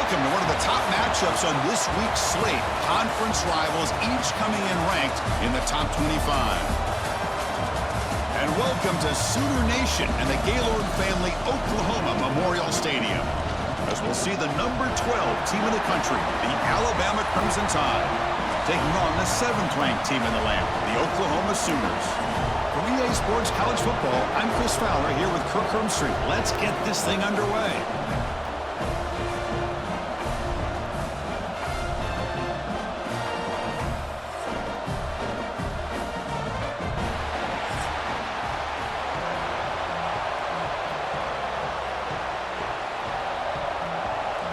welcome to one of the top matchups on this week's slate. Conference rivals, each coming in ranked in the top 25. And welcome to Sooner Nation and the Gaylord Family Oklahoma Memorial Stadium, as we'll see the number 12 team in the country, the Alabama Crimson Tide, taking on the 7th-ranked team in the land, the Oklahoma Sooners. For EA Sports College Football, I'm Chris Fowler here with Kirk Hermstreet. Let's get this thing underway.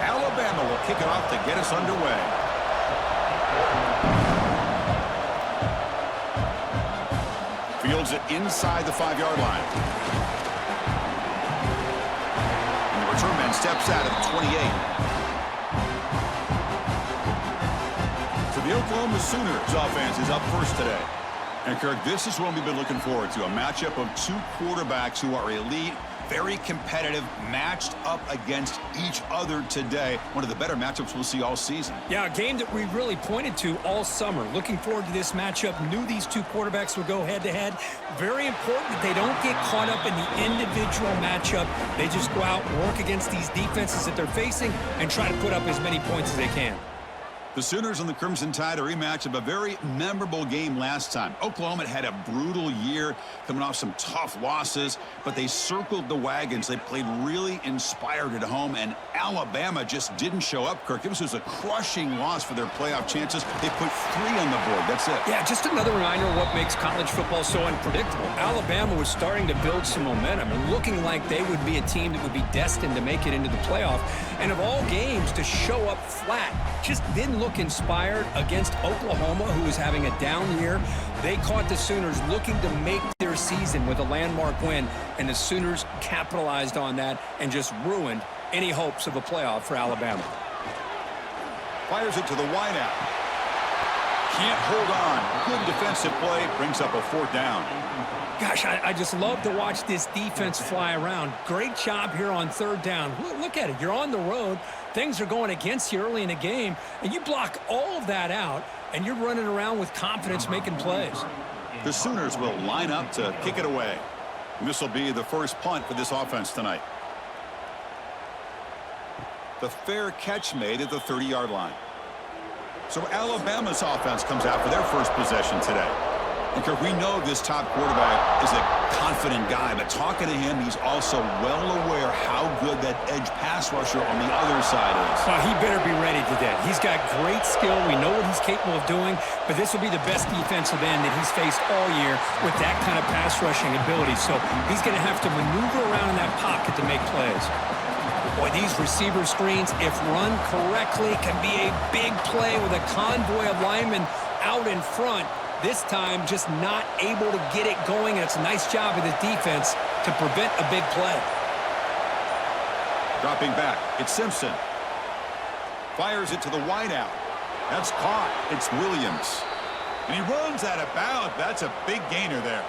Alabama will kick it off to get us underway. Fields it inside the 5-yard line. And the return man steps out at the 28. So the Oklahoma Sooners offense is up first today. And Kirk, this is what we've been looking forward to, a matchup of two quarterbacks who are elite, very competitive, matched up against each other today. One of the better matchups we'll see all season. Yeah, a game that we really pointed to all summer. Looking forward to this matchup. Knew these two quarterbacks would go head-to-head. Very important that they don't get caught up in the individual matchup. They just go out, work against these defenses that they're facing, and try to put up as many points as they can. The Sooners and the Crimson Tide, a rematch of a very memorable game last time. Oklahoma had a brutal year, coming off some tough losses, but they circled the wagons. They played really inspired at home, and Alabama just didn't show up, Kirk. This was a crushing loss for their playoff chances. They put 3 on the board. That's it. Yeah, just another reminder of what makes college football so unpredictable. Alabama was starting to build some momentum and looking like they would be a team that would be destined to make it into the playoff. And of all games, to show up flat, just didn't look inspired against Oklahoma, who was having a down year. They caught the Sooners looking to make their season with a landmark win, and the Sooners capitalized on that and just ruined any hopes of a playoff for Alabama. Fires it to the wideout. Can't hold on. Good defensive play. Brings up a 4th down. Gosh, I just love to watch this defense fly around. Great job here on 3rd down. Look at it. You're on the road. Things are going against you early in the game, and you block all of that out, and you're running around with confidence making plays. The Sooners will line up to kick it away. And this will be the first punt for this offense tonight. The fair catch made at the 30-yard line. So Alabama's offense comes out for their first possession today. And Kirk, we know this top quarterback is a confident guy, but talking to him, he's also well aware how good that edge pass rusher on the other side is. Well, he better be ready today. He's got great skill. We know what he's capable of doing, but this will be the best defensive end that he's faced all year with that kind of pass rushing ability. So he's going to have to maneuver around in that pocket to make plays. Boy, these receiver screens, if run correctly, can be a big play with a convoy of linemen out in front. This time, just not able to get it going, and it's a nice job of the defense to prevent a big play. Dropping back, it's Simpson. Fires it to the wideout. That's caught. It's Williams. And he runs out of bounds. That's a big gainer there.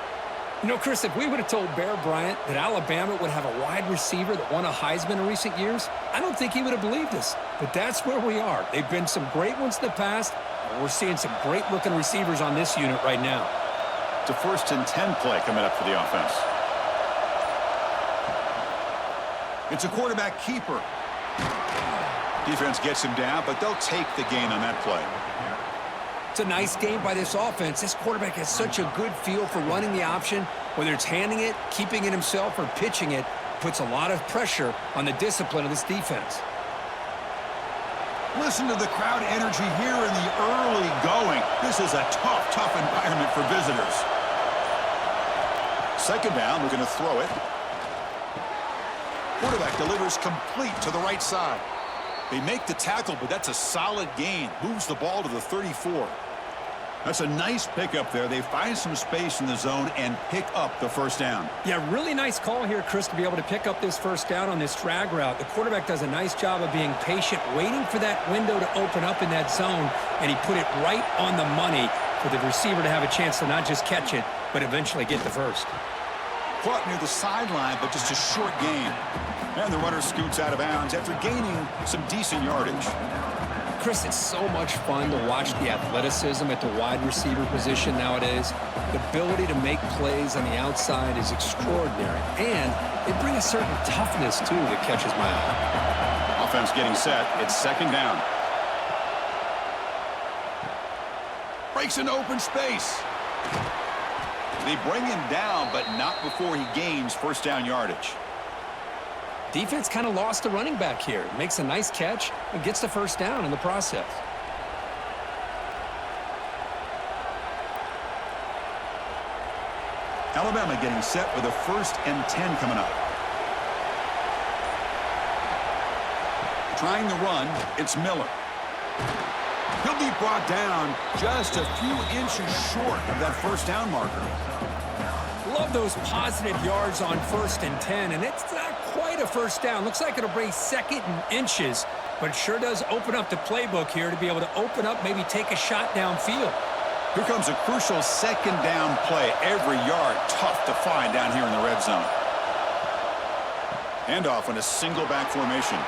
You know, Chris, if we would have told Bear Bryant that Alabama would have a wide receiver that won a Heisman in recent years, I don't think he would have believed us. But that's where we are. They've been some great ones in the past. We're seeing some great-looking receivers on this unit right now. It's a 1st and 10 play coming up for the offense. It's a quarterback keeper. Defense gets him down, but they'll take the gain on that play. It's a nice game by this offense. This quarterback has such a good feel for running the option. Whether it's handing it, keeping it himself, or pitching it, puts a lot of pressure on the discipline of this defense. Listen to the crowd energy here in the early going. This is a tough environment for visitors. 2nd down, we're going to throw it. Quarterback delivers complete to the right side. They make the tackle, but that's a solid gain. Moves the ball to the 34. That's a nice pickup there. They find some space in the zone and pick up the 1st down. Yeah, really nice call here, Chris, to be able to pick up this 1st down on this drag route. The quarterback does a nice job of being patient, waiting for that window to open up in that zone, and he put it right on the money for the receiver to have a chance to not just catch it, but eventually get the 1st. Caught near the sideline, but just a short gain. And the runner scoots out of bounds after gaining some decent yardage. Chris, it's so much fun to watch the athleticism at the wide receiver position nowadays. The ability to make plays on the outside is extraordinary. And they bring a certain toughness, too, that catches my eye. Offense getting set. It's second down. Breaks into open space. They bring him down, but not before he gains first down yardage. Defense kind of lost the running back here. Makes a nice catch and gets the first down in the process. Alabama getting set with a 1st and 10 coming up. Trying the run, it's Miller. He'll be brought down just a few inches short of that first down marker. Love those positive yards on 1st and 10, and it's not quite a first down. Looks like it'll bring 2nd and inches, but it sure does open up the playbook here to be able to open up, maybe take a shot downfield. Here comes a crucial second down play. Every yard tough to find down here in the red zone. Handoff in a single back formation.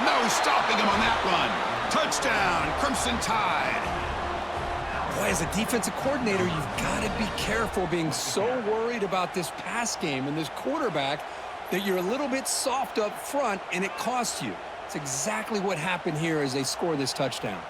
No stopping him on that run. Touchdown, Crimson Tide. Boy, as a defensive coordinator, you've got to be careful being so worried about this pass game and this quarterback that you're a little bit soft up front and it costs you. It's exactly what happened here as they score this touchdown.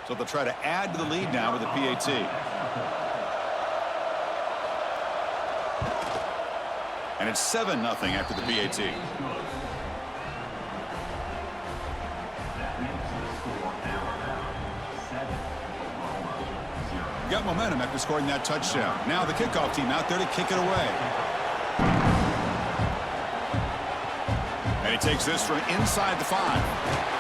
So they'll try to add to the lead now with the PAT. And it's 7-0 after the PAT. Got momentum after scoring that touchdown. Now the kickoff team out there to kick it away. And he takes this from inside the 5.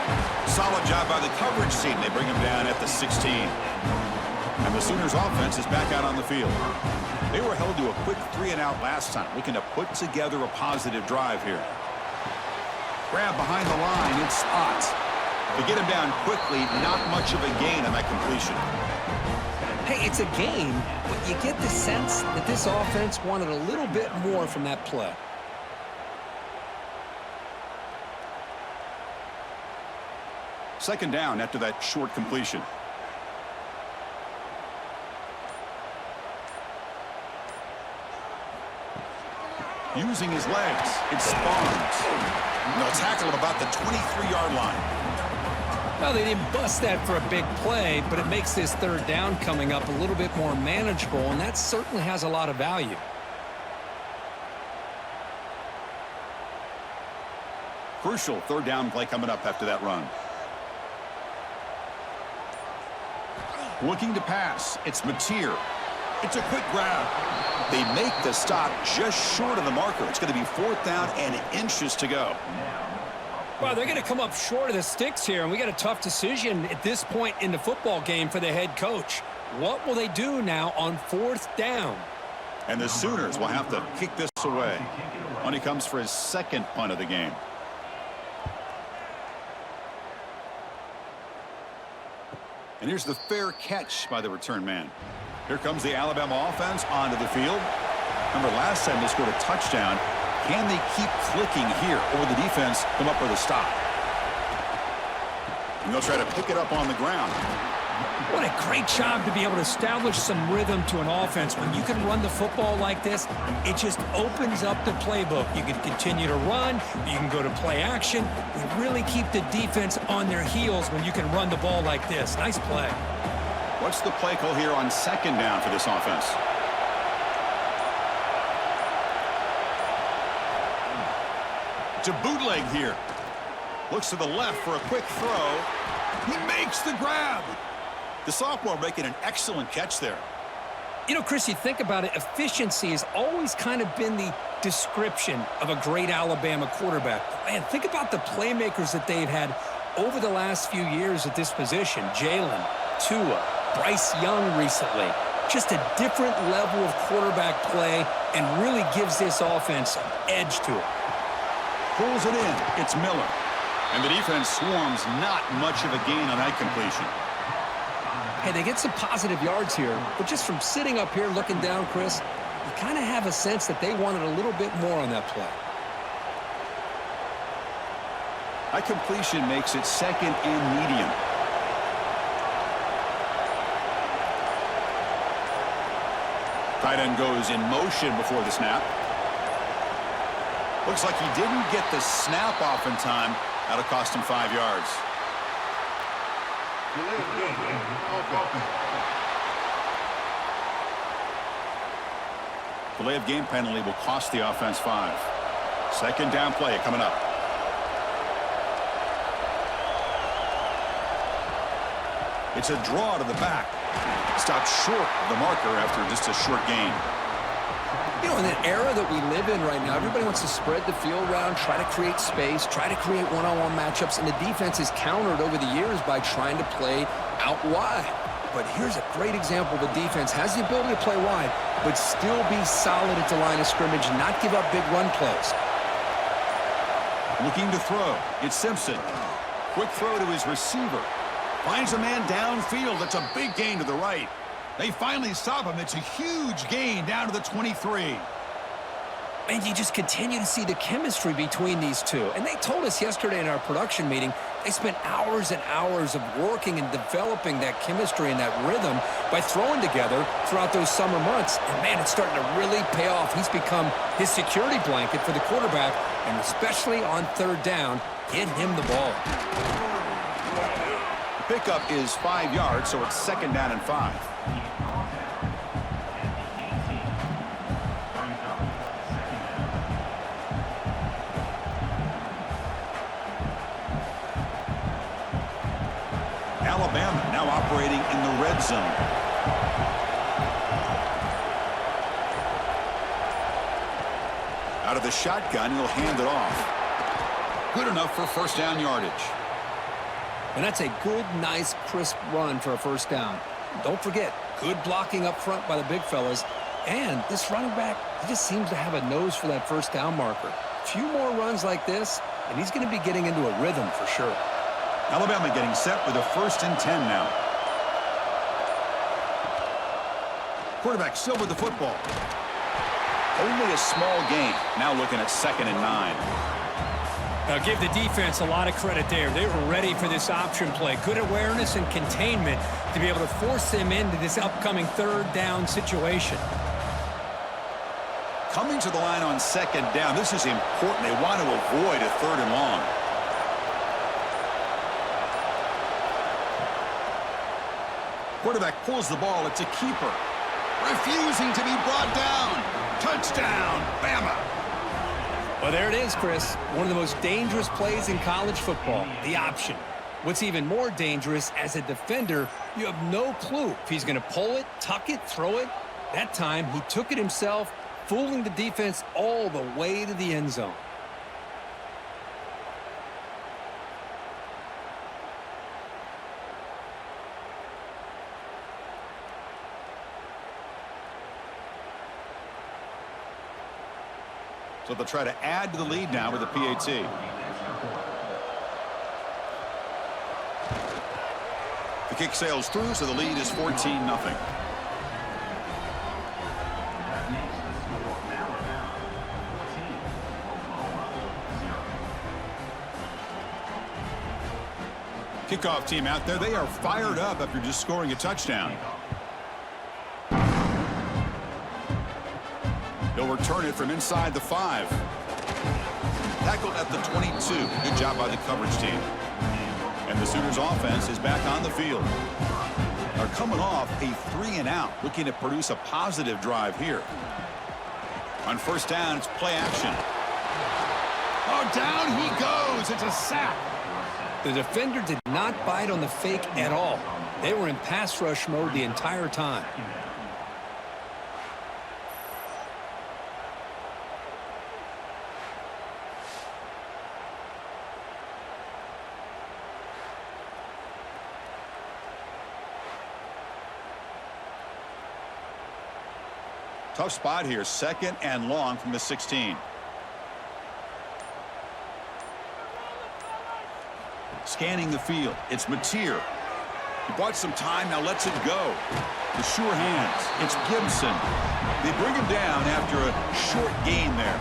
Solid job by the coverage team. They bring him down at the 16. And the Sooners offense is back out on the field. They were held to a quick 3-and-out last time, looking to put together a positive drive here. Grab behind the line in spot. To get him down quickly, not much of a gain on that completion. Hey, it's a game, but you get the sense that this offense wanted a little bit more from that play. Second down after that short completion. Using his legs, it's Barnes. They'll tackle him about the 23-yard line. Well, they didn't bust that for a big play, but it makes this third down coming up a little bit more manageable, and that certainly has a lot of value. Crucial third down play coming up after that run. Looking to pass. It's Mateer. It's a quick grab. They make the stop just short of the marker. It's going to be 4th down and inches to go. Well, they're going to come up short of the sticks here, and we got a tough decision at this point in the football game for the head coach. What will they do now on 4th down? And the Sooners will have to kick this away. On he comes for his 2nd punt of the game. And here's the fair catch by the return man. Here comes the Alabama offense onto the field. Remember, last time they scored a touchdown. Can they keep clicking here, or will the defense come up with a stop? And they'll try to pick it up on the ground. What a great job to be able to establish some rhythm to an offense. When you can run the football like this, it just opens up the playbook. You can continue to run. You can go to play action. You really keep the defense on their heels when you can run the ball like this. Nice play. What's the play call here on 2nd down for this offense? To bootleg here. Looks to the left for a quick throw. He makes the grab. The sophomore making an excellent catch there. You know, Chris, you think about it, efficiency has always kind of been the description of a great Alabama quarterback. Man, think about the playmakers that they've had over the last few years at this position. Jalen, Tua, Bryce Young recently. Just a different level of quarterback play and really gives this offense an edge to it. Pulls it in. It's Miller. And the defense swarms not much of a gain on that completion. Hey, they get some positive yards here, but just from sitting up here looking down, Chris, you kind of have a sense that they wanted a little bit more on that play. That completion makes it second and medium. Tight end goes in motion before the snap. Looks like he didn't get the snap off in time. That'll cost him 5 yards. Delay of game penalty will cost the offense 5. Second down play coming up. It's a draw to the back. Stopped short of the marker after just a short gain. You know, in the era that we live in right now, everybody wants to spread the field around, try to create space, try to create one-on-one matchups, and the defense is countered over the years by trying to play out wide. But here's a great example. The defense has the ability to play wide, but still be solid at the line of scrimmage, not give up big run plays. Looking to throw. It's Simpson. Quick throw to his receiver. Finds a man downfield. That's a big gain to the right. They finally stop him. It's a huge gain down to the 23. And you just continue to see the chemistry between these two. And they told us yesterday in our production meeting, they spent hours and hours of working and developing that chemistry and that rhythm by throwing together throughout those summer months. And, man, it's starting to really pay off. He's become his security blanket for the quarterback, and especially on third down, get him the ball. Pickup is 5 yards, so it's second down and 5. Alabama now operating in the red zone. Out of the shotgun, he'll hand it off. Good enough for first down yardage. And that's a good, nice, crisp run for a first down. Don't forget, good blocking up front by the big fellas. And this running back, he just seems to have a nose for that first down marker. A few more runs like this, and he's going to be getting into a rhythm for sure. Alabama getting set with a 1st and 10 now. Quarterback still with the football. Only a small gain. Now looking at 2nd and 9. Now give the defense a lot of credit there. They were ready for this option play. Good awareness and containment to be able to force them into this upcoming third down situation. Coming to the line on 2nd down. This is important. They want to avoid a 3rd and long. Quarterback pulls the ball. It's a keeper. Refusing to be brought down. Touchdown, Bama. Well, there it is, Chris. One of the most dangerous plays in college football, the option. What's even more dangerous, as a defender, you have no clue if he's going to pull it, tuck it, throw it. That time, he took it himself, fooling the defense all the way to the end zone. So they'll try to add to the lead now with the PAT. The kick sails through, so the lead is 14-0. Kickoff team out there. They are fired up after just scoring a touchdown. They'll return it from inside the 5. Tackled at the 22. Good job by the coverage team. And the Sooners offense is back on the field. They're coming off a 3-and-out, looking to produce a positive drive here. On first down, it's play action. Oh, down he goes. It's a sack. The defender did not bite on the fake at all. They were in pass rush mode the entire time. Tough spot here, 2nd and long from the 16. scanning the field. It's Mateer. He bought some time, now lets it go. The sure hands. It's Gibson. They bring him down after a short gain there.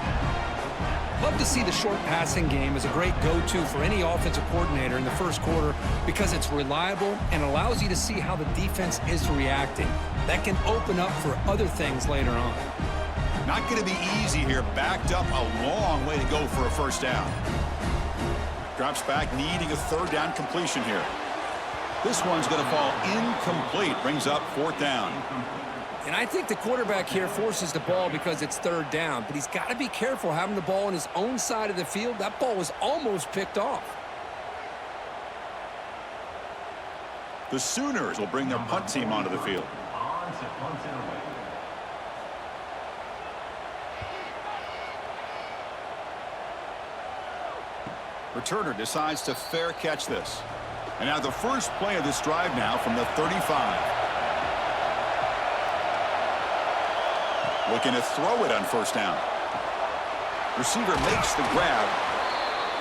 Love to see the short passing game as a great go-to for any offensive coordinator in the first quarter because it's reliable and allows you to see how the defense is reacting. That can open up for other things later on. Not going to be easy here. Backed up a long way to go for a first down. Drops back, needing a third down completion here. This one's going to fall incomplete. Brings up fourth down. And I think the quarterback here forces the ball because it's third down, but he's got to be careful having the ball on his own side of the field. That ball was almost picked off. The Sooners will bring their punt team onto the field. Returner decides to fair catch this. And now the first play of this drive now from the 35. Looking to throw it on first down. Receiver makes the grab.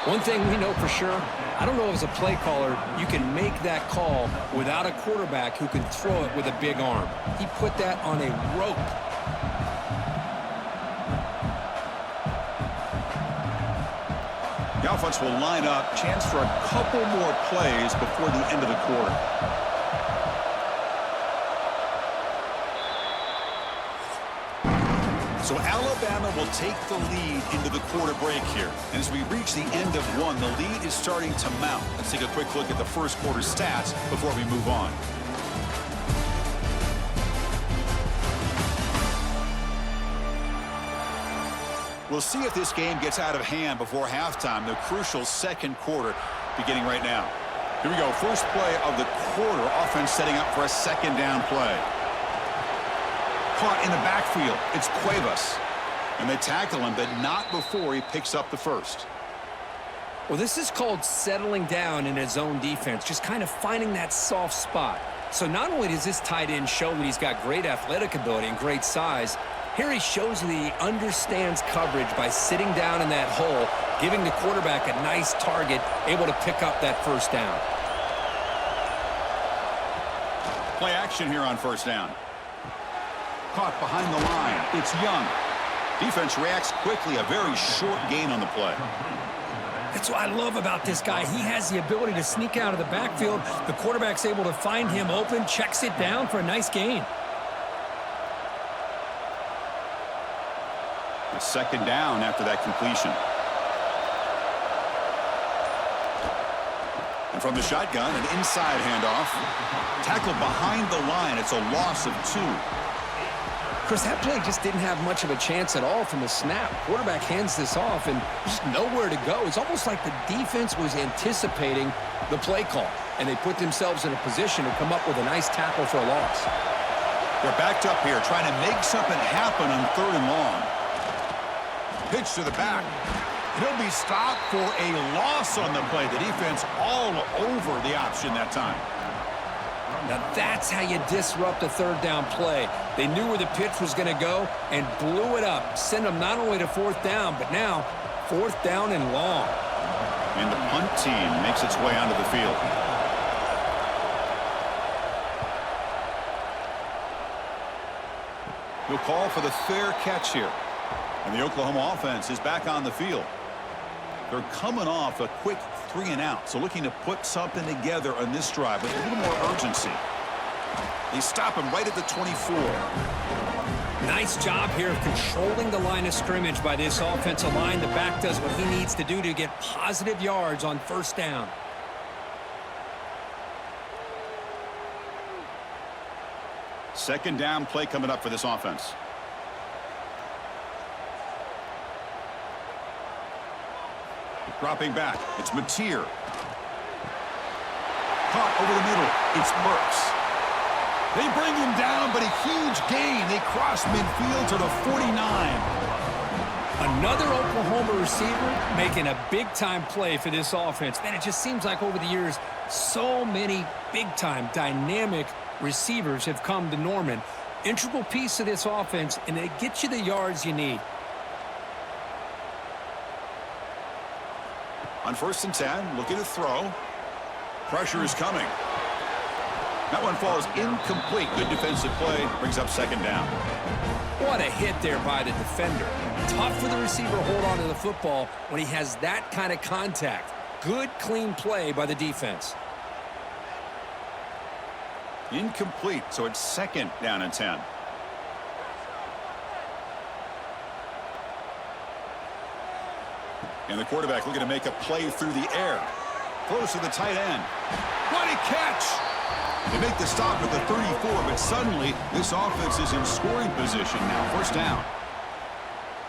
One thing we know for sure, I don't know if as a play caller you can make that call without a quarterback who can throw it with a big arm. He put that on a rope. The offense will line up. Chance for a couple more plays before the end of the quarter. So Alabama will take the lead into the quarter break here. And as we reach the end of one, the lead is starting to mount. Let's take a quick look at the first quarter stats before we move on. We'll see if this game gets out of hand before halftime, the crucial second quarter beginning right now. Here we go, first play of the quarter. Offense setting up for a second down play. Caught in the backfield. It's Cuevas. And they tackle him, but not before he picks up the first. Well, this is called settling down in his own defense, just kind of finding that soft spot. So not only does this tight end show that he's got great athletic ability and great size, here he shows that he understands coverage by sitting down in that hole, giving the quarterback a nice target, able to pick up that first down. Play action here on first down. Caught behind the line. It's Young. Defense reacts quickly. A very short gain on the play. That's what I love about this guy. He has the ability to sneak out of the backfield. The quarterback's able to find him open, checks it down for a nice gain. A second down after that completion. And from the shotgun, an inside handoff. Tackled behind the line. It's a loss of 2. Chris, that play just didn't have much of a chance at all from the snap. Quarterback hands this off and just nowhere to go. It's almost like the defense was anticipating the play call, and they put themselves in a position to come up with a nice tackle for a loss. They're backed up here, trying to make something happen on third and long. Pitch to the back. He'll be stopped for a loss on the play. The defense all over the option that time. Now that's how you disrupt a third down play. They knew where the pitch was going to go and blew it up. Send them not only to fourth down, but now fourth down and long. And the punt team makes its way onto the field. He'll call for the fair catch here. And the Oklahoma offense is back on the field. They're coming off a quick 3-and-out, so looking to put something together on this drive with a little more urgency. They stop him right at the 24. Nice job here of controlling the line of scrimmage by this offensive line. The back does what he needs to do to get positive yards on first down. Second down play coming up for this offense. Dropping back, it's Mateer. Caught over the middle, it's Burks. They bring him down, but a huge gain. They cross midfield to the 49. Another Oklahoma receiver making a big-time play for this offense. Man, it just seems like over the years, so many big-time, dynamic receivers have come to Norman. Integral piece of this offense, and they get you the yards you need. On 1st and 10, looking to throw. Pressure is coming. That one falls incomplete. Good defensive play. Brings up second down. What a hit there by the defender. Tough for the receiver to hold on to the football when he has that kind of contact. Good, clean play by the defense. Incomplete, so it's second down and 10. And the quarterback looking to make a play through the air. Close to the tight end. What a catch! They make the stop at the 34, but suddenly this offense is in scoring position now. First down.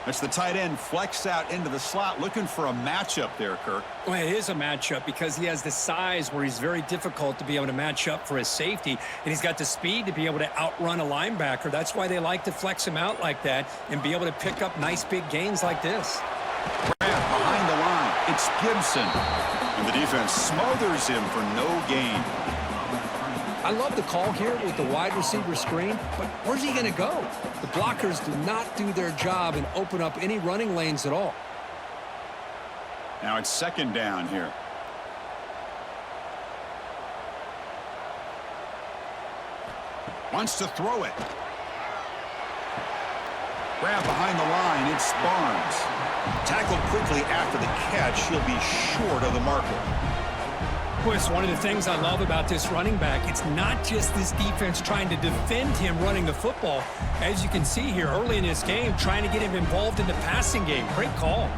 That's the tight end flexed out into the slot, looking for a matchup there, Kirk. Well, it is a matchup because he has the size where he's very difficult to be able to match up for his safety, and he's got the speed to be able to outrun a linebacker. That's why they like to flex him out like that and be able to pick up nice big gains like this. Behind the line, it's Gibson. And the defense smothers him for no gain. I love the call here with the wide receiver screen, but where's he going to go? The blockers do not do their job and open up any running lanes at all. Now it's second down here. Wants to throw it. Grab behind the line, it's Barnes. Tackled quickly after the catch, he'll be short of the marker. Boy, it's one of the things I love about this running back. It's not just this defense trying to defend him running the football. As you can see here early in this game, trying to get him involved in the passing game. Great call.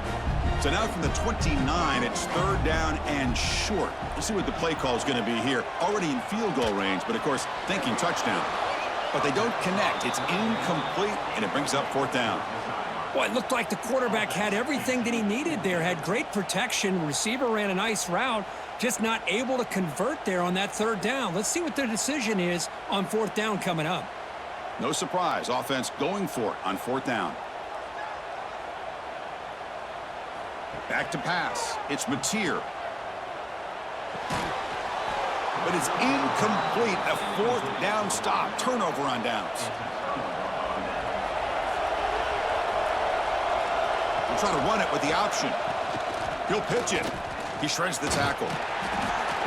So now from the 29, it's third down and short. Let's see what the play call is going to be here. Already in field goal range, but of course, thinking touchdown. But they don't connect. It's incomplete, and it brings up fourth down. Well, it looked like the quarterback had everything that he needed there. Had great protection. Receiver ran a nice route. Just not able to convert there on that third down. Let's see what their decision is on fourth down coming up. No surprise. Offense going for it on fourth down. Back to pass. It's Mateer. But it's incomplete. A fourth down stop. Turnover on downs. He'll try to run it with the option. He'll pitch it. He shreds the tackle.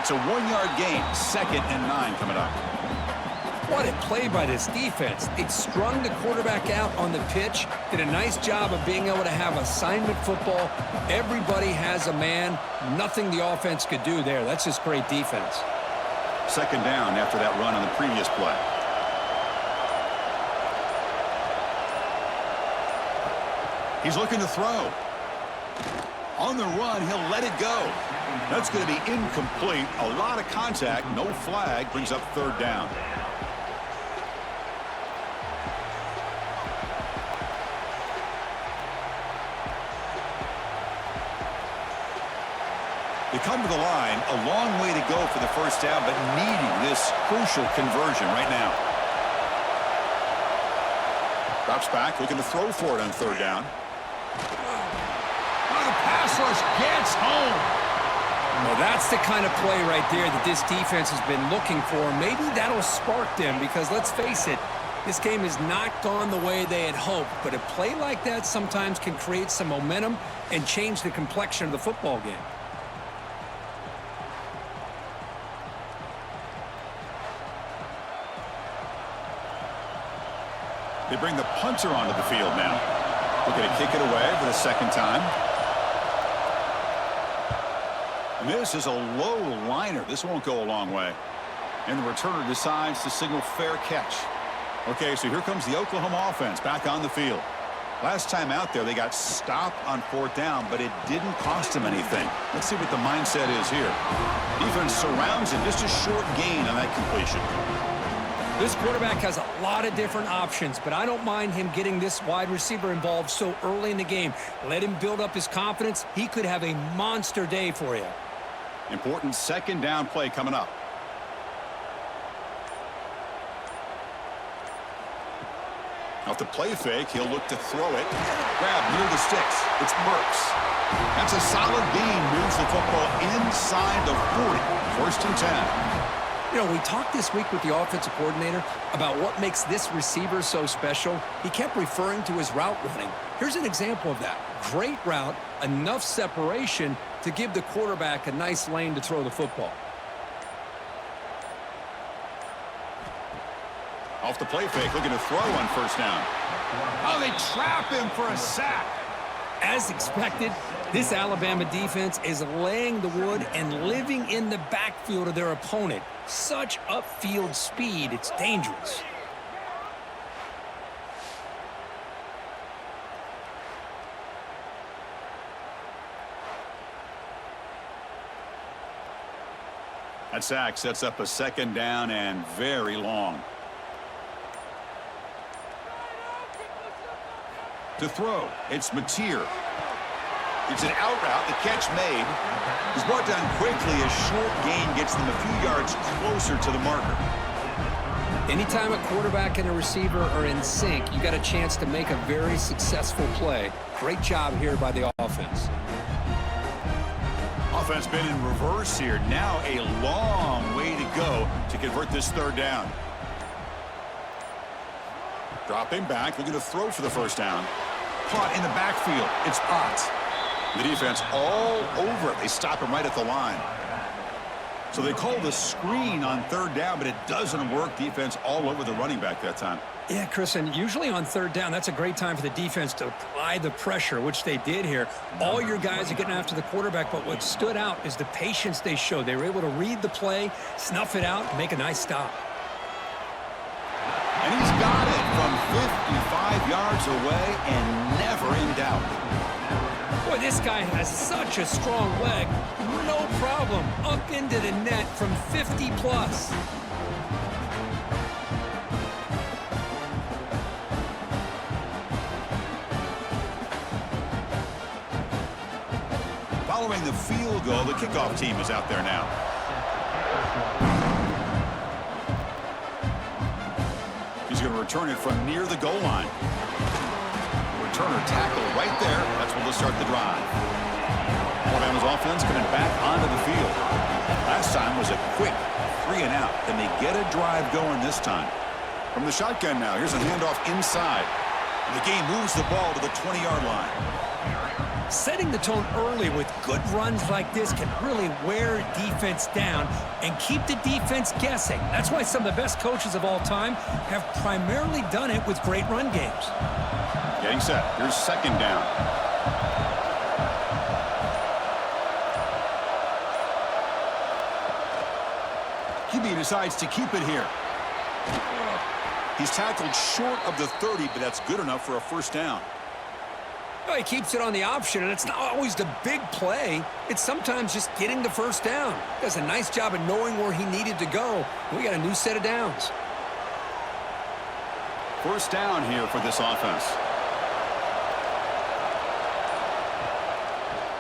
It's a 1-yard gain. 2nd and 9 coming up. What a play by this defense. It strung the quarterback out on the pitch. Did a nice job of being able to have assignment football. Everybody has a man. Nothing the offense could do there. That's just great defense. Second down after that run on the previous play. He's looking to throw. On the run, he'll let it go. That's going to be incomplete. A lot of contact, no flag, brings up third down. They come to the line, a long way to go for the first down, but needing this crucial conversion right now. Drops back, looking to throw for it on third down. The pass rush gets home. Well, that's the kind of play right there that this defense has been looking for. Maybe that'll spark them because, let's face it, this game has not gone the way they had hoped. But a play like that sometimes can create some momentum and change the complexion of the football game. They bring the punter onto the field now. Looking to kick it away for the second time. And this is a low liner. This won't go a long way. And the returner decides to signal fair catch. Okay, so here comes the Oklahoma offense back on the field. Last time out there, they got stopped on fourth down, but it didn't cost them anything. Let's see what the mindset is here. Defense surrounds him. Just a short gain on that completion. This quarterback has a lot of different options, but I don't mind him getting this wide receiver involved so early in the game. Let him build up his confidence. He could have a monster day for you. Important second down play coming up. Off the play fake, he'll look to throw it. Grab near the sticks. It's Burks. That's a solid beam. Moves the football inside the 40. 1st and 10. You know, we talked this week with the offensive coordinator about what makes this receiver so special. He kept referring to his route running. Here's an example of that. Great route, enough separation to give the quarterback a nice lane to throw the football. Off the play fake, looking to throw on first down. Oh, they trap him for a sack. As expected, this Alabama defense is laying the wood and living in the backfield of their opponent. Such upfield speed, it's dangerous. That sack sets up a second down and very long. To throw, it's Mateer. It's an out route, the catch made. He's brought down quickly. A short gain gets them a few yards closer to the marker. Anytime a quarterback and a receiver are in sync, you got a chance to make a very successful play. Great job here by the offense. Offense been in reverse here. Now a long way to go to convert this third down. Dropping back, looking to throw for the first down. Caught in the backfield. It's Potts. The defense all over it. They stop him right at the line. So they call the screen on third down, but it doesn't work. Defense all over the running back that time. Yeah, Chris, and usually on third down, that's a great time for the defense to apply the pressure, which they did here. All your guys are getting after the quarterback, but what stood out is the patience they showed. They were able to read the play, snuff it out, and make a nice stop. And he's got it from 55 yards away and never in doubt. Boy, this guy has such a strong leg. No problem. Up into the net from 50 plus. Following the field goal, the kickoff team is out there now. He's going to return it from near the goal line. Returner tackle right there. That's where they'll start the drive. Alabama's offense coming back onto the field. Last time was a quick 3 and out. Can they get a drive going this time? From the shotgun now, here's a handoff inside. The game moves the ball to the 20-yard line. Setting the tone early with good runs like this can really wear defense down and keep the defense guessing. That's why some of the best coaches of all time have primarily done it with great run games. Getting set. Here's second down. QB decides to keep it here. He's tackled short of the 30, but that's good enough for a first down. Well, he keeps it on the option, and it's not always the big play. It's sometimes just getting the first down. Does a nice job of knowing where he needed to go. We got a new set of downs. First down here for this offense.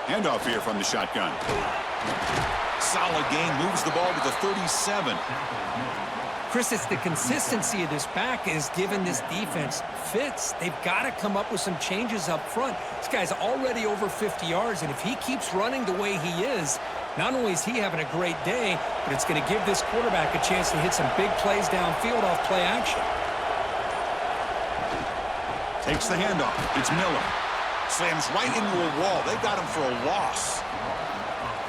Handoff here from the shotgun. Solid gain, moves the ball to the 37. Chris, it's the consistency of this back is giving this defense fits. They've got to come up with some changes up front. This guy's already over 50 yards, and if he keeps running the way he is, not only is he having a great day, but it's going to give this quarterback a chance to hit some big plays downfield off play action. Takes the handoff. It's Miller. Slams right into a wall. They got him for a loss.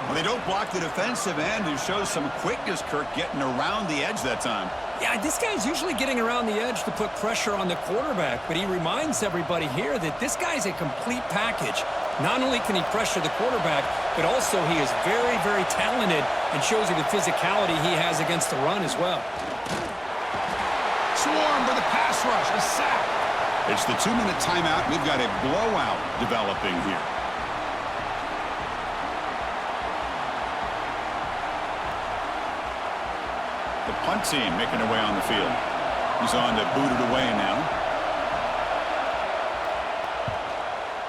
Well, they don't block the defensive end, who shows some quickness, Kirk, getting around the edge that time. Yeah, this guy's usually getting around the edge to put pressure on the quarterback, but he reminds everybody here that this guy's a complete package. Not only can he pressure the quarterback, but also he is very, very talented and shows you the physicality he has against the run as well. Swarm for the pass rush, a sack. It's the 2-minute timeout. We've got a blowout developing here. The punt team making their way on the field. He's on to boot it away now.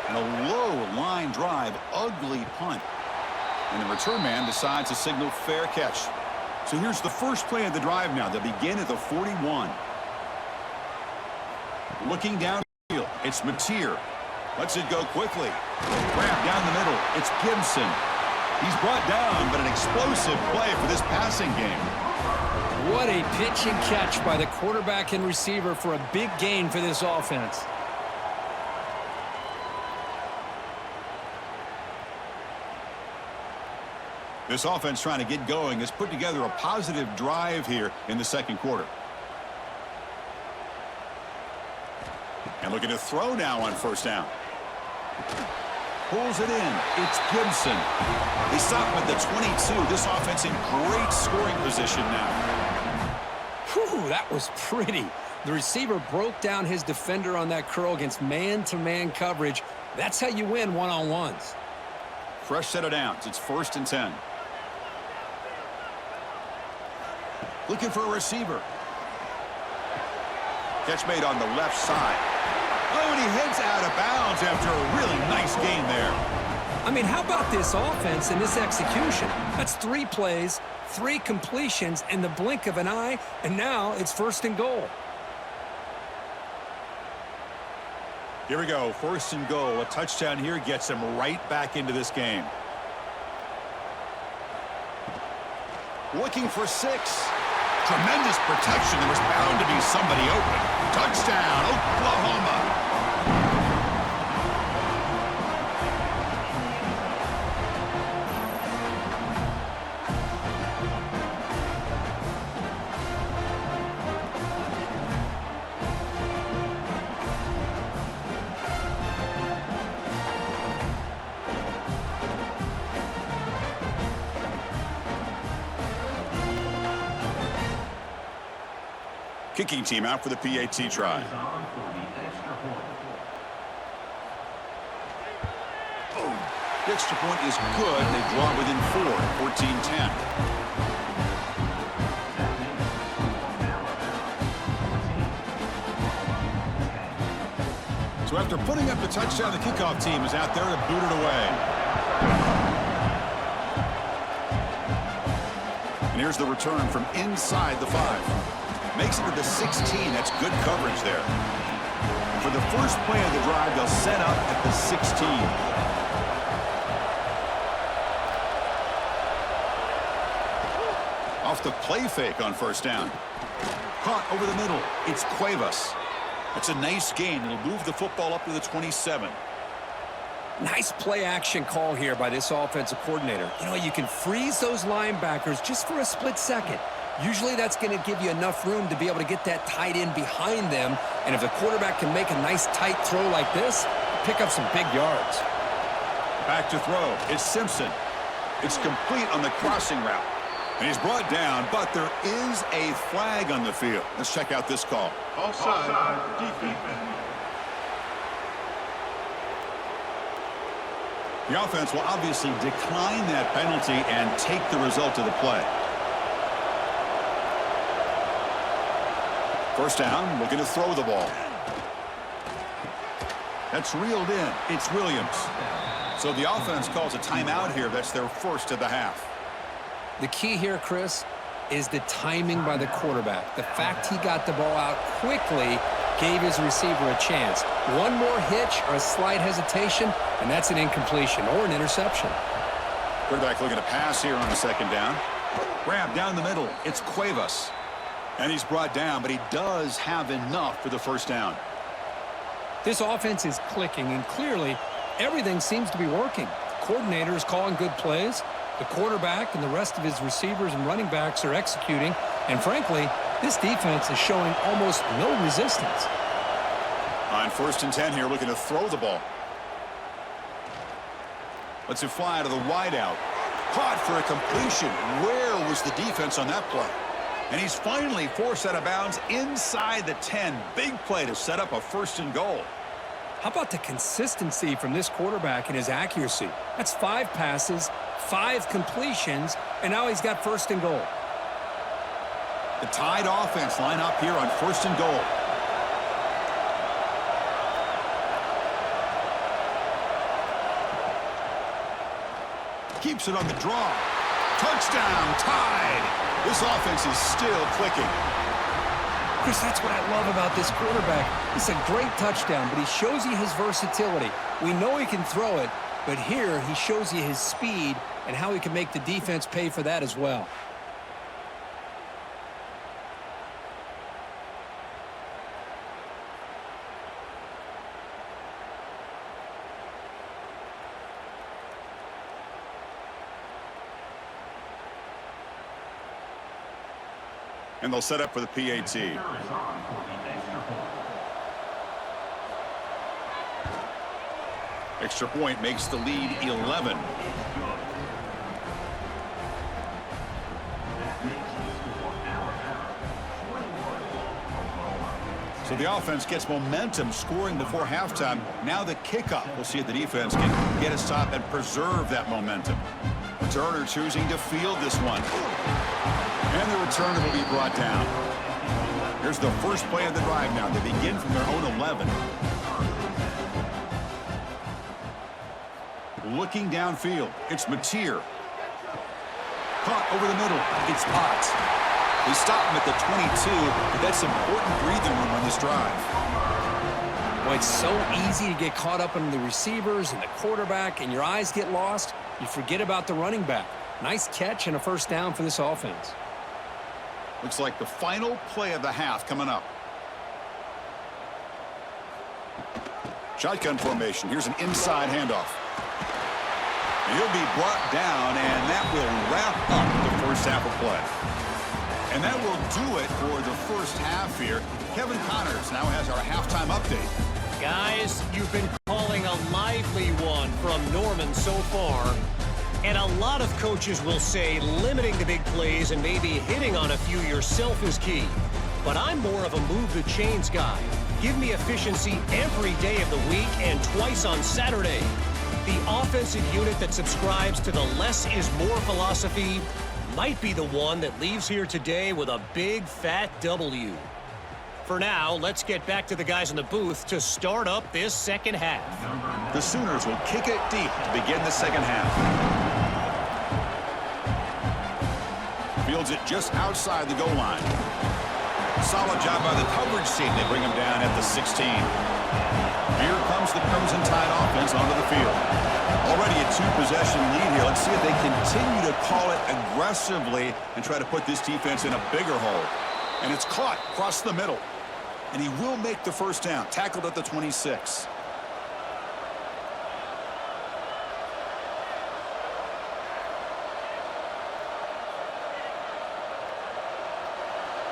And a low line drive, ugly punt. And the return man decides to signal fair catch. So here's the first play of the drive now. They begin at the 41. Looking downfield, it's Mateer. Lets it go quickly. Grab down the middle, it's Gibson. He's brought down, but an explosive play for this passing game. What a pitch and catch by the quarterback and receiver for a big gain for this offense. This offense trying to get going has put together a positive drive here in the second quarter. And looking to throw now on first down. Pulls it in. It's Gibson. They stop him at the 22. This offense in great scoring position now. Whew, that was pretty. The receiver broke down his defender on that curl against man-to-man coverage. That's how you win one-on-ones. Fresh set of downs. It's 1st and 10. Looking for a receiver. Catch made on the left side. Oh, and he heads out of bounds after a really nice gain there. I mean, how about this offense and this execution? That's 3 plays, 3 completions in the blink of an eye, and now it's 1st and goal. Here we go, 1st and goal. A touchdown here gets him right back into this game. Looking for 6. Tremendous protection. There was bound to be somebody open. Touchdown, Oklahoma. Kicking team out for the PAT try. The extra point is good. They draw within 4, 14-10. So after putting up the touchdown, the kickoff team is out there to boot it away. And here's the return from inside the 5. Makes it to the 16. That's good coverage there. For the first play of the drive, they'll set up at the 16. Off the play fake on first down. Caught over the middle. It's Cuevas. That's a nice gain. It'll move the football up to the 27. Nice play action call here by this offensive coordinator. You know, you can freeze those linebackers just for a split second. Usually that's going to give you enough room to be able to get that tight end behind them. And if the quarterback can make a nice tight throw like this, pick up some big yards. Back to throw. It's Simpson. It's complete on the crossing route. And he's brought down, but there is a flag on the field. Let's check out this call. Offside, defense. The offense will obviously decline that penalty and take the result of the play. First down, looking to throw the ball. That's reeled in. It's Williams. So the offense calls a timeout here. That's their first of the half. The key here, Chris, is the timing by the quarterback. The fact he got the ball out quickly gave his receiver a chance. One more hitch or a slight hesitation, and that's an incompletion or an interception. Quarterback looking to pass here on a 2nd down. Grab down the middle. It's Cuevas. And he's brought down, but he does have enough for the first down. This offense is clicking, and clearly everything seems to be working. The coordinator is calling good plays. The quarterback and the rest of his receivers and running backs are executing. And frankly, this defense is showing almost no resistance. On 1st and 10 here, looking to throw the ball. Lets it fly to the wideout. Caught for a completion. Where was the defense on that play? And he's finally forced out of bounds inside the 10. Big play to set up a 1st and goal. How about the consistency from this quarterback and his accuracy? That's 5 passes, 5 completions, and now he's got 1st and goal. The Tide offense line up here on 1st and goal. Keeps it on the draw. Touchdown, Tide. This offense is still clicking. Chris, that's what I love about this quarterback. It's a great touchdown, but he shows you his versatility. We know he can throw it, but here he shows you his speed and how he can make the defense pay for that as well. And they'll set up for the PAT. Extra point makes the lead 11. So the offense gets momentum scoring before halftime. Now the kickoff. We'll see if the defense can get a stop and preserve that momentum. Returner choosing to field this one. And the returner will be brought down. Here's the first play of the drive now. They begin from their own 11. Looking downfield. It's Mateer. Caught over the middle. It's Potts. They stop him at the 22, but that's important breathing room on this drive. Well, it's so easy to get caught up in the receivers and the quarterback, and your eyes get lost. You forget about the running back. Nice catch and a first down for this offense. Looks like the final play of the half coming up. Shotgun formation. Here's an inside handoff. He'll be brought down, and that will wrap up the first half of play. And that will do it for the first half here. Kevin Connors now has our halftime update. Guys, you've been calling a lively one from Norman so far. And a lot of coaches will say limiting the big plays and maybe hitting on a few yourself is key. But I'm more of a move the chains guy. Give me efficiency every day of the week and twice on Saturday. The offensive unit that subscribes to the less is more philosophy might be the one that leaves here today with a big fat W. For now, let's get back to the guys in the booth to start up this second half. The Sooners will kick it deep to begin the second half. Fields it just outside the goal line. Solid job by the coverage team. They bring him down at the 16. Here comes the Crimson Tide offense onto the field. Already a two-possession lead here. Let's see if they continue to call it aggressively and try to put this defense in a bigger hole. And it's caught across the middle. And he will make the first down. Tackled at the 26.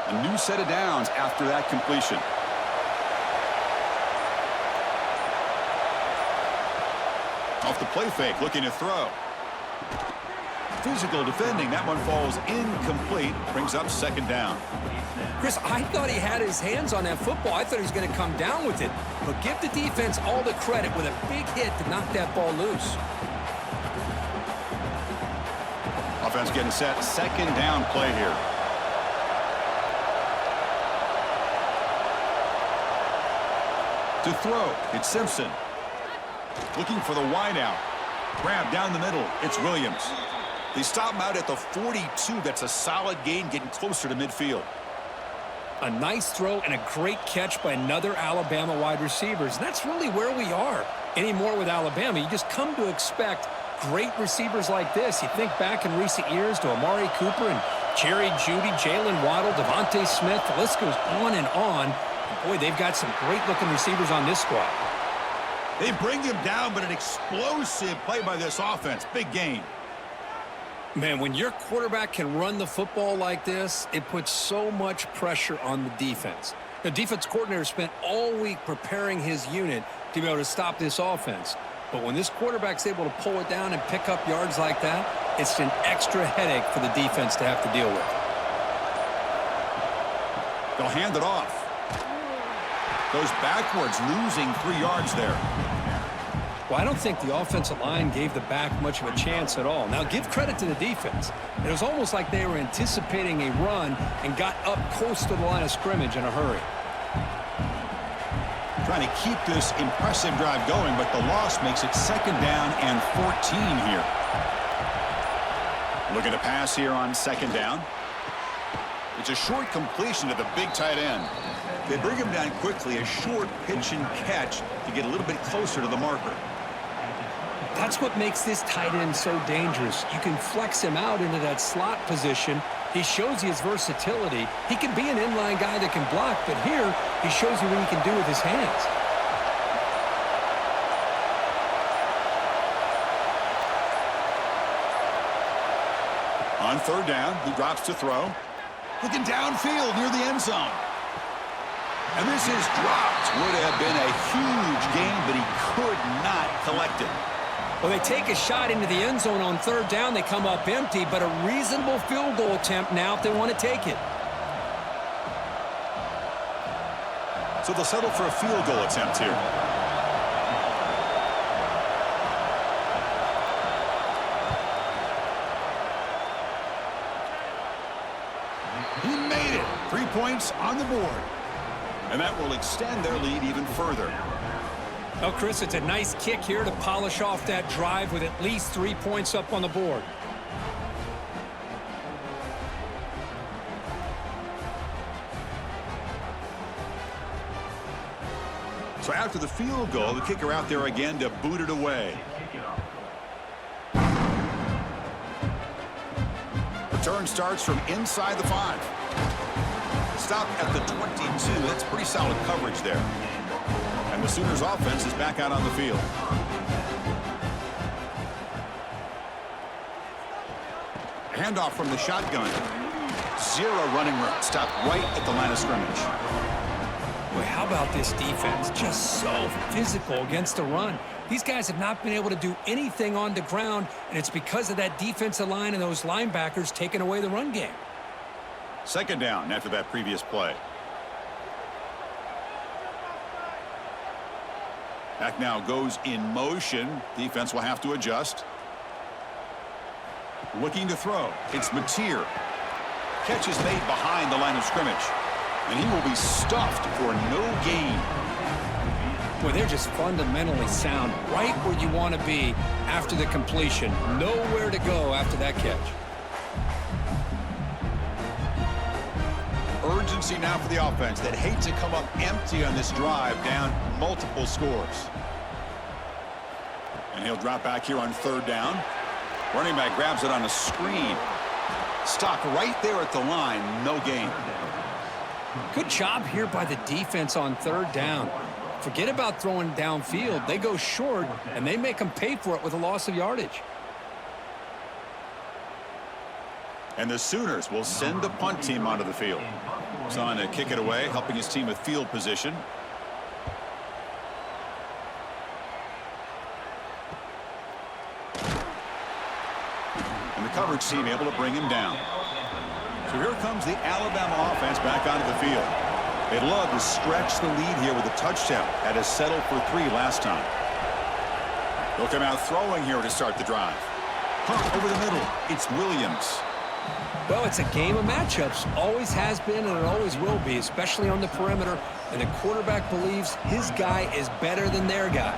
A new set of downs after that completion. Off the play fake, looking to throw. Physical defending. That one falls incomplete. Brings up second down. Chris, I thought he had his hands on that football. I thought he was going to come down with it. But give the defense all the credit with a big hit to knock that ball loose. Offense getting set. Second down play here. To throw, it's Simpson. Looking for the wideout. Grab down the middle. It's Williams. They stop him out at the 42. That's a solid gain, getting closer to midfield. A nice throw and a great catch by another Alabama wide receivers. And that's really where we are anymore with Alabama. You just come to expect great receivers like this. You think back in recent years to Amari Cooper and Jerry Jeudy, Jalen Waddle, Devontae Smith. The list goes on and on. And boy, they've got some great-looking receivers on this squad. They bring him down, but an explosive play by this offense. Big gain. Man, when your quarterback can run the football like this, it puts so much pressure on the defense. The defense coordinator spent all week preparing his unit to be able to stop this offense. But when this quarterback's able to pull it down and pick up yards like that, it's an extra headache for the defense to have to deal with. They'll hand it off. Goes backwards, losing 3 yards there. Well, I don't think the offensive line gave the back much of a chance at all. Now, give credit to the defense. It was almost like they were anticipating a run and got up close to the line of scrimmage in a hurry. Trying to keep this impressive drive going, but the loss makes it second down and 14 here. Looking to pass here on second down. It's a short completion to the big tight end. They bring him down quickly, a short pitch and catch to get a little bit closer to the marker. That's what makes this tight end so dangerous. You can flex him out into that slot position. He shows you his versatility. He can be an inline guy that can block, but here he shows you what he can do with his hands. On third down, he drops to throw. Looking downfield near the end zone. And this is dropped. Would have been a huge gain, but he could not collect it. Well, they take a shot into the end zone on third down. They come up empty, but a reasonable field goal attempt now if they want to take it. So they'll settle for a field goal attempt here. He made it. 3 points on the board. And that will extend their lead even further. Well, Chris, it's a nice kick here to polish off that drive with at least 3 points up on the board. So after the field goal, the kicker out there again to boot it away. Return starts from inside the 5. Stop at the 22. That's pretty solid coverage there. And the Sooners offense is back out on the field. Handoff from the shotgun. 0 running room. Stop right at the line of scrimmage. Boy, how about this defense? Just so physical against the run. These guys have not been able to do anything on the ground, and it's because of that defensive line and those linebackers taking away the run game. Second down after that previous play. Back now goes in motion. Defense will have to adjust. Looking to throw. It's Mateer. Catch is made behind the line of scrimmage. And he will be stuffed for no gain. Well, they're just fundamentally sound right where you want to be after the completion. Nowhere to go after that catch. Urgency now for the offense that hate to come up empty on this drive, down multiple scores. And he'll drop back here on third down. Running back grabs it on a screen. Stopped right there at the line, no gain. Good job here by the defense on third down. Forget about throwing downfield. They go short, and they make them pay for it with a loss of yardage. And the Sooners will send the punt team onto the field. He's on to kick it away, helping his team with field position. And the coverage team able to bring him down. So here comes the Alabama offense back onto the field. They'd love to stretch the lead here with a touchdown. Had to settle for 3 last time. They'll come out throwing here to start the drive. Punt over the middle. It's Williams. Well, it's a game of matchups. Always has been and it always will be, especially on the perimeter. And the quarterback believes his guy is better than their guy.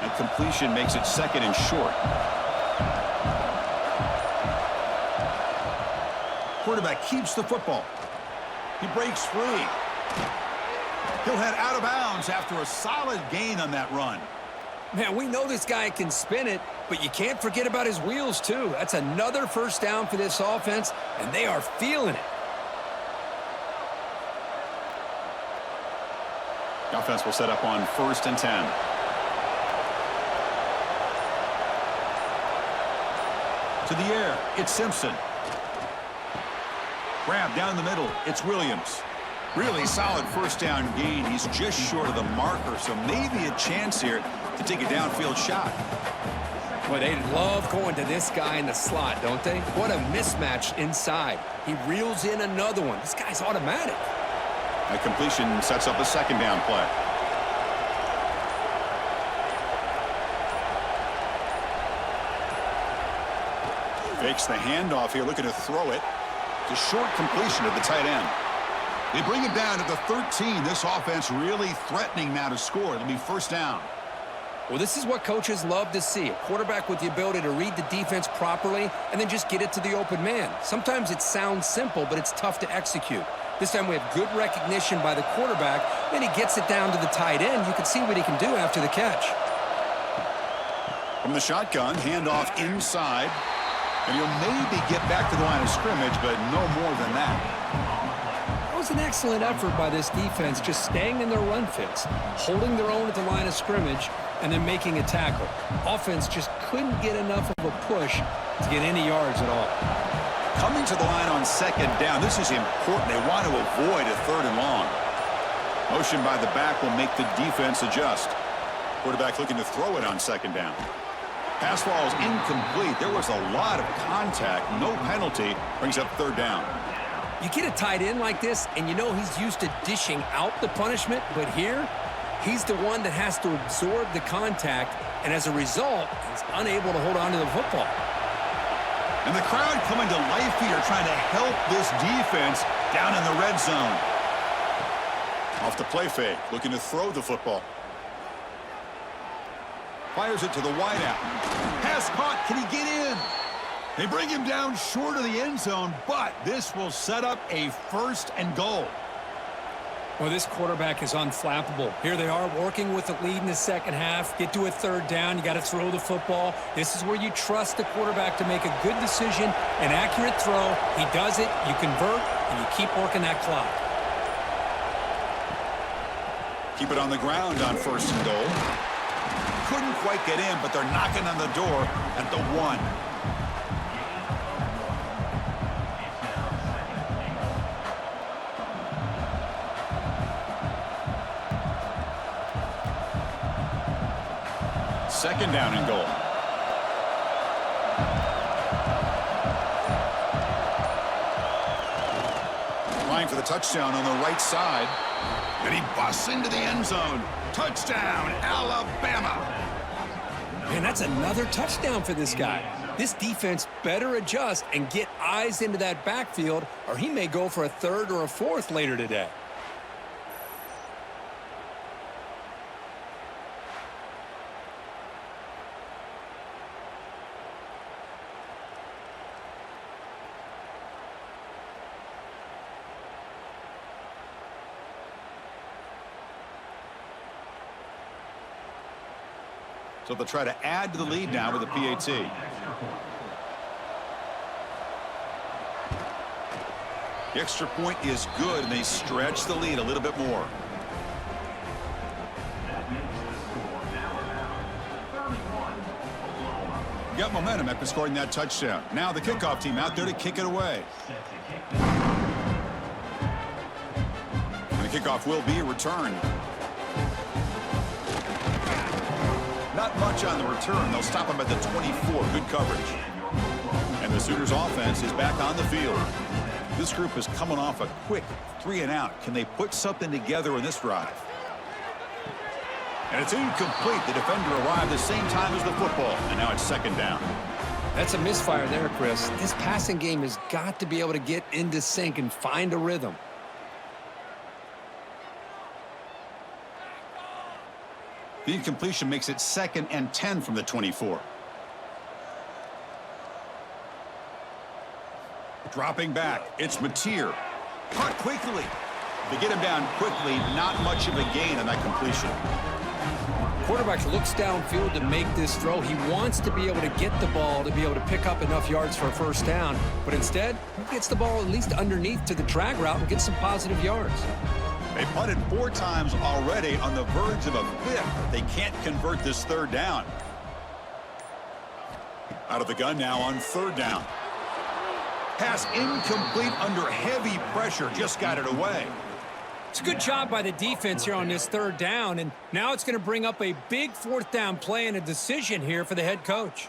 And completion makes it second and short. Quarterback keeps the football. He breaks free. He'll head out of bounds after a solid gain on that run. Man, we know this guy can spin it, but you can't forget about his wheels, too. That's another first down for this offense, and they are feeling it. The offense will set up on 1st and 10. To the air, it's Simpson. Grab down the middle, it's Williams. Really solid first down gain. He's just short of the marker, so maybe a chance here to take a downfield shot. Well, they love going to this guy in the slot, don't they? What a mismatch inside. He reels in another one. This guy's automatic. That completion sets up a second down play. Fakes the handoff here, looking to throw it. It's a short completion at the tight end. They bring it down to the 13. This offense really threatening now to score. It'll be first down. Well, this is what coaches love to see. A quarterback with the ability to read the defense properly and then just get it to the open man. Sometimes it sounds simple, but it's tough to execute. This time we have good recognition by the quarterback. Then he gets it down to the tight end. You can see what he can do after the catch. From the shotgun, handoff inside. And he'll maybe get back to the line of scrimmage, but no more than that. That was an excellent effort by this defense, just staying in their run fits, holding their own at the line of scrimmage, and then making a tackle. Offense just couldn't get enough of a push to get any yards at all. Coming to the line on second down. This is important. They want to avoid a 3rd and long. Motion by the back will make the defense adjust. Quarterback looking to throw it on second down. Pass ball is incomplete. There was a lot of contact. No penalty. Brings up 3rd down. You get a tight end like this, and you know he's used to dishing out the punishment, but here, he's the one that has to absorb the contact, and as a result, he's unable to hold on to the football. And the crowd coming to life here, trying to help this defense down in the red zone. Off the play fake, looking to throw the football. Fires it to the wideout. Pass caught. Can he get in? They bring him down short of the end zone, but this will set up a 1st and goal. Well, this quarterback is unflappable. Here they are working with the lead in the second half. Get to a 3rd down. You got to throw the football. This is where you trust the quarterback to make a good decision, an accurate throw. He does it, you convert, and you keep working that clock. Keep it on the ground on 1st and goal. Couldn't quite get in, but they're knocking on the door at the 1. Second down and goal. Line for the touchdown on the right side. And he busts into the end zone. Touchdown, Alabama. Man, that's another touchdown for this guy. This defense better adjust and get eyes into that backfield, or he may go for a 3rd or a 4th later today. So they'll try to add to the lead now with a PAT. The extra point is good, and they stretch the lead a little bit more. Got momentum after scoring that touchdown. Now the kickoff team out there to kick it away. And the kickoff will be returned. Not much on the return. They'll stop him at the 24. Good coverage. And the Sooners offense is back on the field. This group is coming off a quick 3 and out. Can they put something together in this drive? And it's incomplete. The defender arrived the same time as the football. And now it's 2nd down. That's a misfire there, Chris. This passing game has got to be able to get into sync and find a rhythm. The incompletion makes it 2nd and 10 from the 24. Dropping back, it's Mateer. Caught quickly. They get him down quickly, not much of a gain on that completion. Quarterback looks downfield to make this throw. He wants to be able to get the ball to be able to pick up enough yards for a 1st down, but instead, he gets the ball at least underneath to the drag route and gets some positive yards. They punted 4 times already, on the verge of a 5th. They can't convert this 3rd down. Out of the gun now on 3rd down. Pass incomplete under heavy pressure. Just got it away. It's a good job by the defense here on this 3rd down, and now it's going to bring up a big 4th down play and a decision here for the head coach.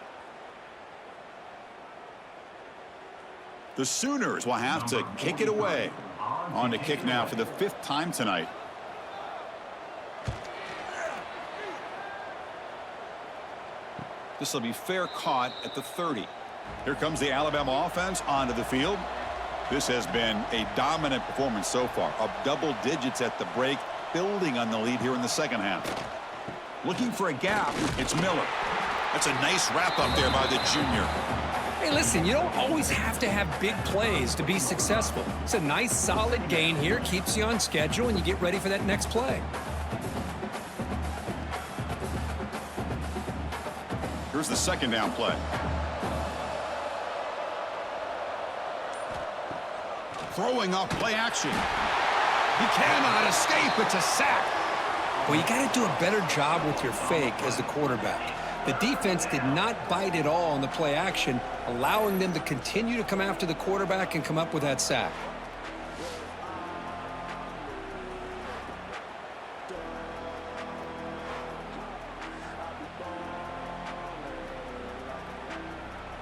The Sooners will have to kick it away. On to kick now for the 5th time tonight. This will be fair caught at the 30. Here comes the Alabama offense onto the field. This has been a dominant performance so far. Up double digits at the break, building on the lead here in the second half. Looking for a gap, it's Miller. That's a nice wrap up there by the junior. Hey, listen, you don't always have to have big plays to be successful. It's a nice, solid gain here, keeps you on schedule, and you get ready for that next play. Here's the 2nd down play. Throwing off play action. He cannot escape. It's a sack. Well, you got to do a better job with your fake as the quarterback. The defense did not bite at all on the play action, allowing them to continue to come after the quarterback and come up with that sack.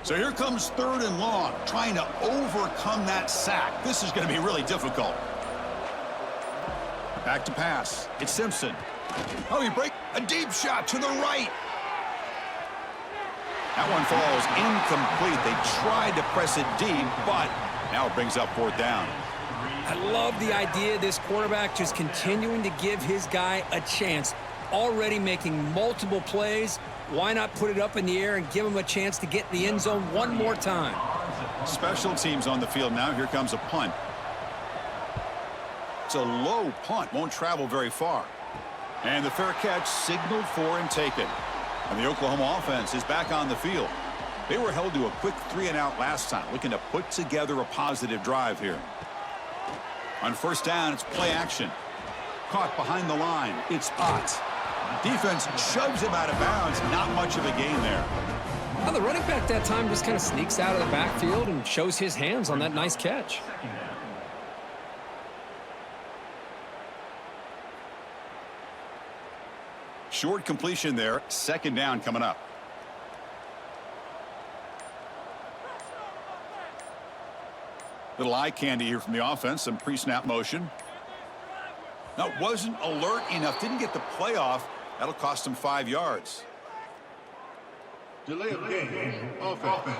So here comes 3rd and long, trying to overcome that sack. This is going to be really difficult. Back to pass. It's Simpson. Oh, he breaks a deep shot to the right. That one falls incomplete. They tried to press it deep, but now it brings up 4th down. I love the idea of this quarterback just continuing to give his guy a chance. Already making multiple plays. Why not put it up in the air and give him a chance to get in the end zone one more time? Special teams on the field now. Here comes a punt. It's a low punt. Won't travel very far. And the fair catch signaled for and taken. And the Oklahoma offense is back on the field. They were held to a quick 3-and-out last time, looking to put together a positive drive here. On 1st down, it's play action. Caught behind the line. It's Ott. Defense shoves him out of bounds. Not much of a gain there. Well, the running back that time just kind of sneaks out of the backfield and shows his hands on that nice catch. Short completion there. 2nd down coming up. Little eye candy here from the offense. Some pre-snap motion. Now, wasn't alert enough. Didn't get the play off. That'll cost him 5 yards. Delay of game. Offense.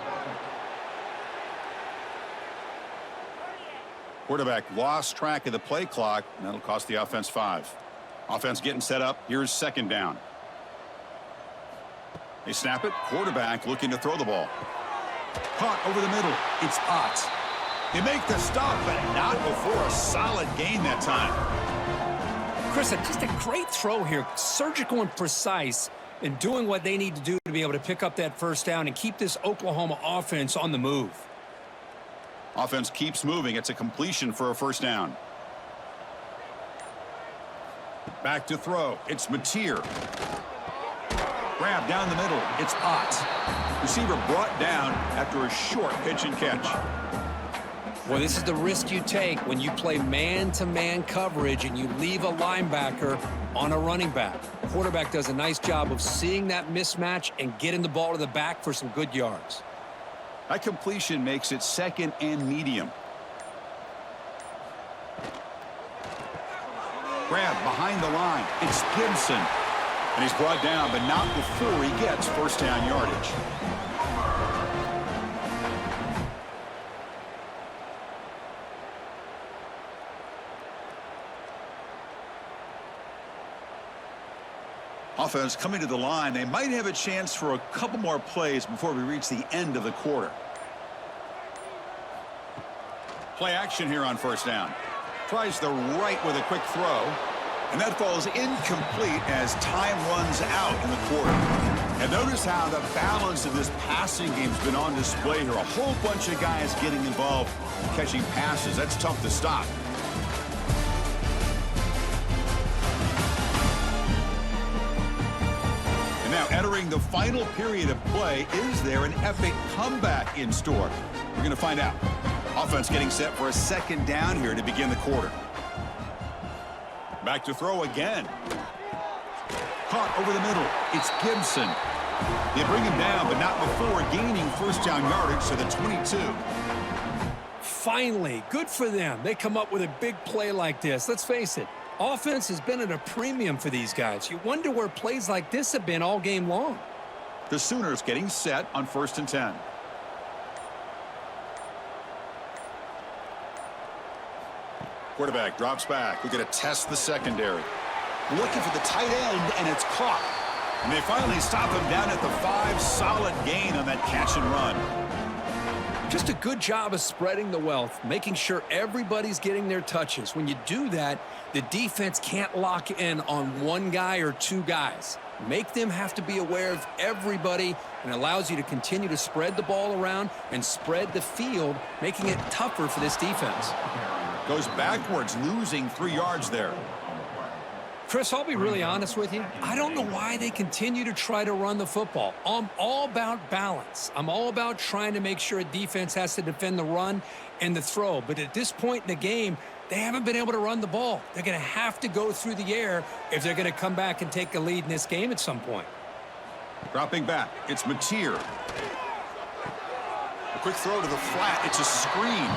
Quarterback lost track of the play clock, and that'll cost the offense 5. Offense getting set up. Here's 2nd down. They snap it. Quarterback looking to throw the ball. Caught over the middle. It's Ott. They make the stop, but not before a solid gain that time. Chris, just a great throw here. Surgical and precise in doing what they need to do to be able to pick up that 1st down and keep this Oklahoma offense on the move. Offense keeps moving. It's a completion for a 1st down. Back to throw. It's Mateer. Grab down the middle. It's Ott. Receiver brought down after a short pitch and catch. Well, this is the risk you take when you play man-to-man coverage and you leave a linebacker on a running back. Quarterback does a nice job of seeing that mismatch and getting the ball to the back for some good yards. That completion makes it 2nd and medium. Grab behind the line. It's Gibson. And he's brought down, but not before he gets 1st down yardage. Offense coming to the line. They might have a chance for a couple more plays before we reach the end of the quarter. Play action here on 1st down. Tries the right with a quick throw. And that falls incomplete as time runs out in the quarter. And notice how the balance of this passing game's been on display here. A whole bunch of guys getting involved catching passes. That's tough to stop. Now entering the final period of play, is there an epic comeback in store? We're going to find out. Offense getting set for a 2nd down here to begin the quarter. Back to throw again. Caught over the middle. It's Gibson. They bring him down, but not before gaining 1st down yardage to the 22. Finally, good for them. They come up with a big play like this. Let's face it. Offense has been at a premium for these guys. You wonder where plays like this have been all game long. The Sooners getting set on 1st and 10. Quarterback drops back. We're going to test the secondary. Looking for the tight end, and it's caught. And they finally stop him down at the 5. Solid gain on that catch and run. Just a good job of spreading the wealth, making sure everybody's getting their touches. When you do that, the defense can't lock in on one guy or 2 guys. Make them have to be aware of everybody, and allows you to continue to spread the ball around and spread the field, making it tougher for this defense. Goes backwards, losing 3 yards there. Chris, I'll be really honest with you. I don't know why they continue to try to run the football. I'm all about balance. I'm all about trying to make sure a defense has to defend the run and the throw. But at this point in the game, they haven't been able to run the ball. They're going to have to go through the air if they're going to come back and take a lead in this game at some point. Dropping back, it's Mateer. A quick throw to the flat. It's a screen.